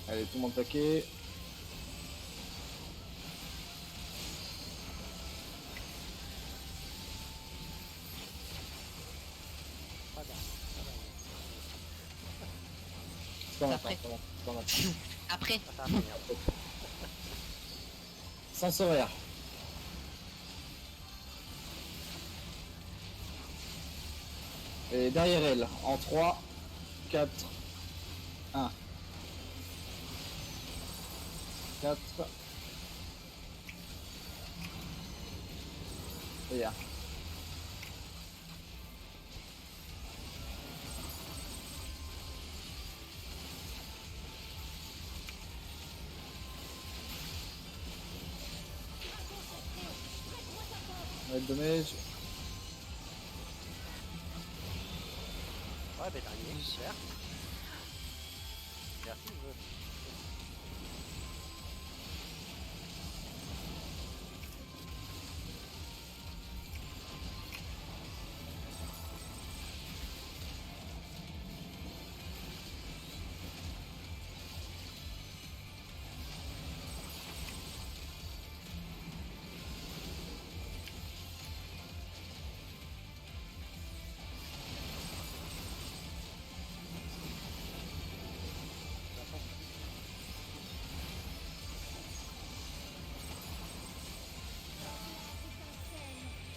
Allez, tout le monde taqué. Après. Après. Ça va venir. Sens horaire. Et derrière elle, en 3, 4, 1. 4. Et 1. Net damage. Ouais, bah dernier, super. Merci, je veux.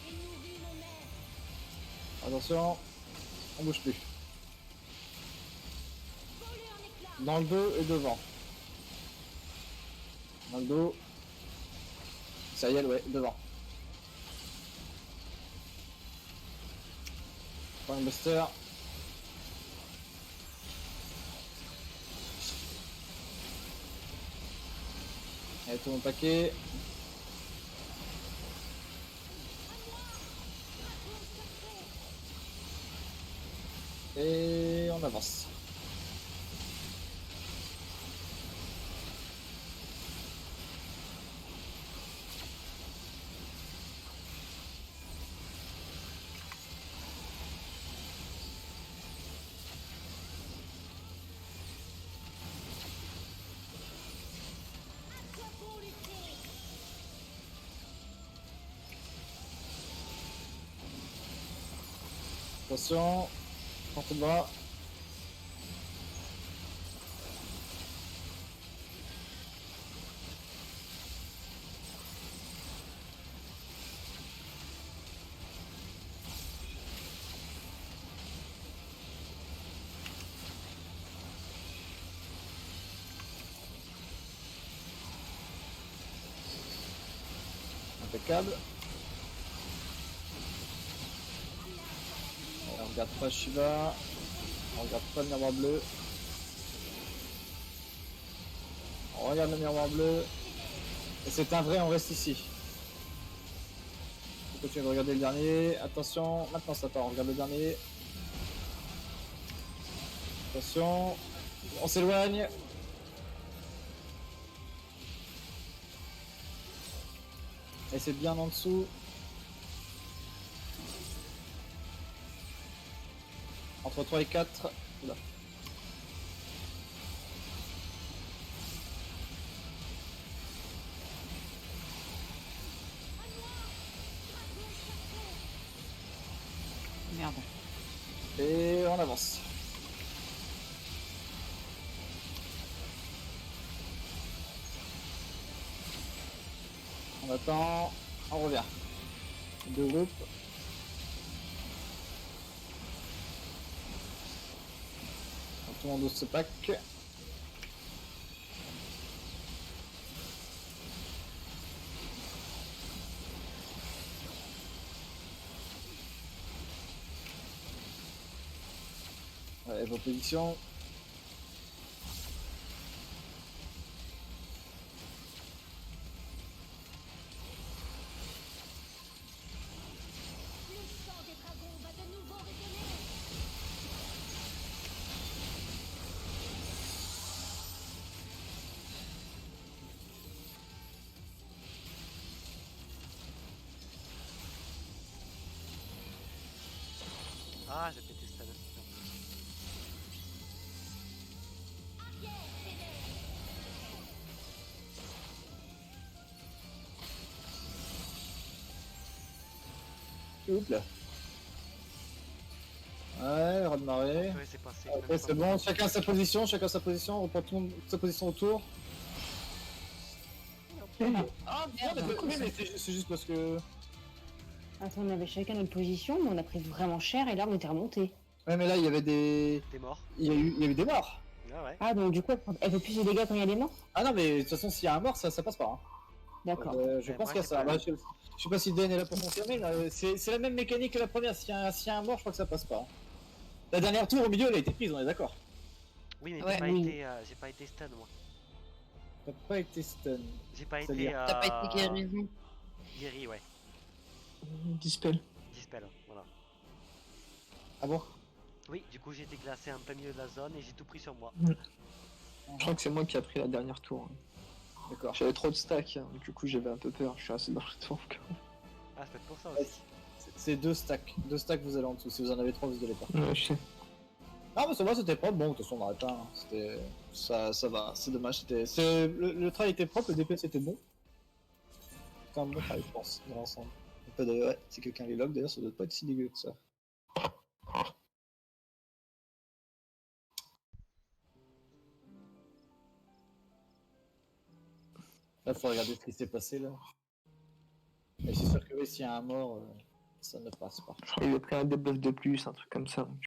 Et nourrit mon maître. Attention, on bouge plus. Voler en éclats. Dans le dos et devant. Dans le dos. Ça y est, ouais, devant. Point buster. Allez, tout mon paquet. Et on avance. Quoi pour lutter? Attention. Portez le bras. Impeccable. On regarde pas Shiva. On regarde pas le miroir bleu. On regarde le miroir bleu. Et c'est un vrai, on reste ici. On continue de regarder le dernier. Attention, maintenant ça part, on regarde le dernier. Attention. On s'éloigne. Et c'est bien en dessous. Entre 3 et 4. Oula. Merde. Et on avance. On attend. On revient. Deux groupes. Tout le monde se pack. Ouais, vos positions. Le sang des dragons va de nouveau résonner. Ah, j'ai pété stun. Oups là. Ouais, raz de marée. Ouais, c'est passé. Ok, même c'est pas- bon, chacun sa position, on reprend tout le monde sa position autour. Ah, merde. oui, mais c'est juste parce que... Attends, on avait chacun notre position, mais on a pris vraiment cher et là on était remonté. Ouais, mais là, il y avait des... T'es mort. Il y a eu des morts. Ah ouais. Ah, donc du coup, elle fait plus de dégâts quand il y a des morts? Ah non, mais de toute façon, s'il y a un mort, ça passe pas. Hein. D'accord. Je Mais pense moi, qu'il y a j'ai ça. pas- Bah, je sais pas si Dan est là pour confirmer, mais c'est la même mécanique que la première. S'il y a un mort, je crois que ça passe pas. Hein. La dernière tour au milieu, elle a été prise, on est d'accord. Oui, mais Ouais, oui. j'ai pas été stun moi. T'as pas été stun. J'ai pas été. C'est-à-dire T'as pas été guérison. Guéri, ouais. Dispel. Dispel, voilà. Ah bon? Oui, du coup j'ai été glacé en plein milieu de la zone et j'ai tout pris sur moi. Je crois que c'est moi qui a pris la dernière tour. D'accord. J'avais trop de stacks, hein, du coup j'avais un peu peur. Je suis resté dans le tour. Ah, c'est peut-être pour ça Ouais, aussi. C'est 2 stacks. 2 stacks, vous allez en dessous. Si vous en avez 3, vous allez pas. Ouais, je sais. Non, mais ça va, c'était propre. Bon, de toute façon, on arrête là. Hein. C'était... Ça va. C'est dommage. Le travail était propre, le DPS était bon. C'était un bon travail, je pense, dans l'ensemble. Ouais, si quelqu'un les log, d'ailleurs, ça doit pas être si dégueu que ça. Là, faut regarder ce qui s'est passé, là. Et c'est sûr que oui, s'il y a un mort, ça ne passe pas. Je crois qu'il avait pris un debuff de plus, un truc comme ça.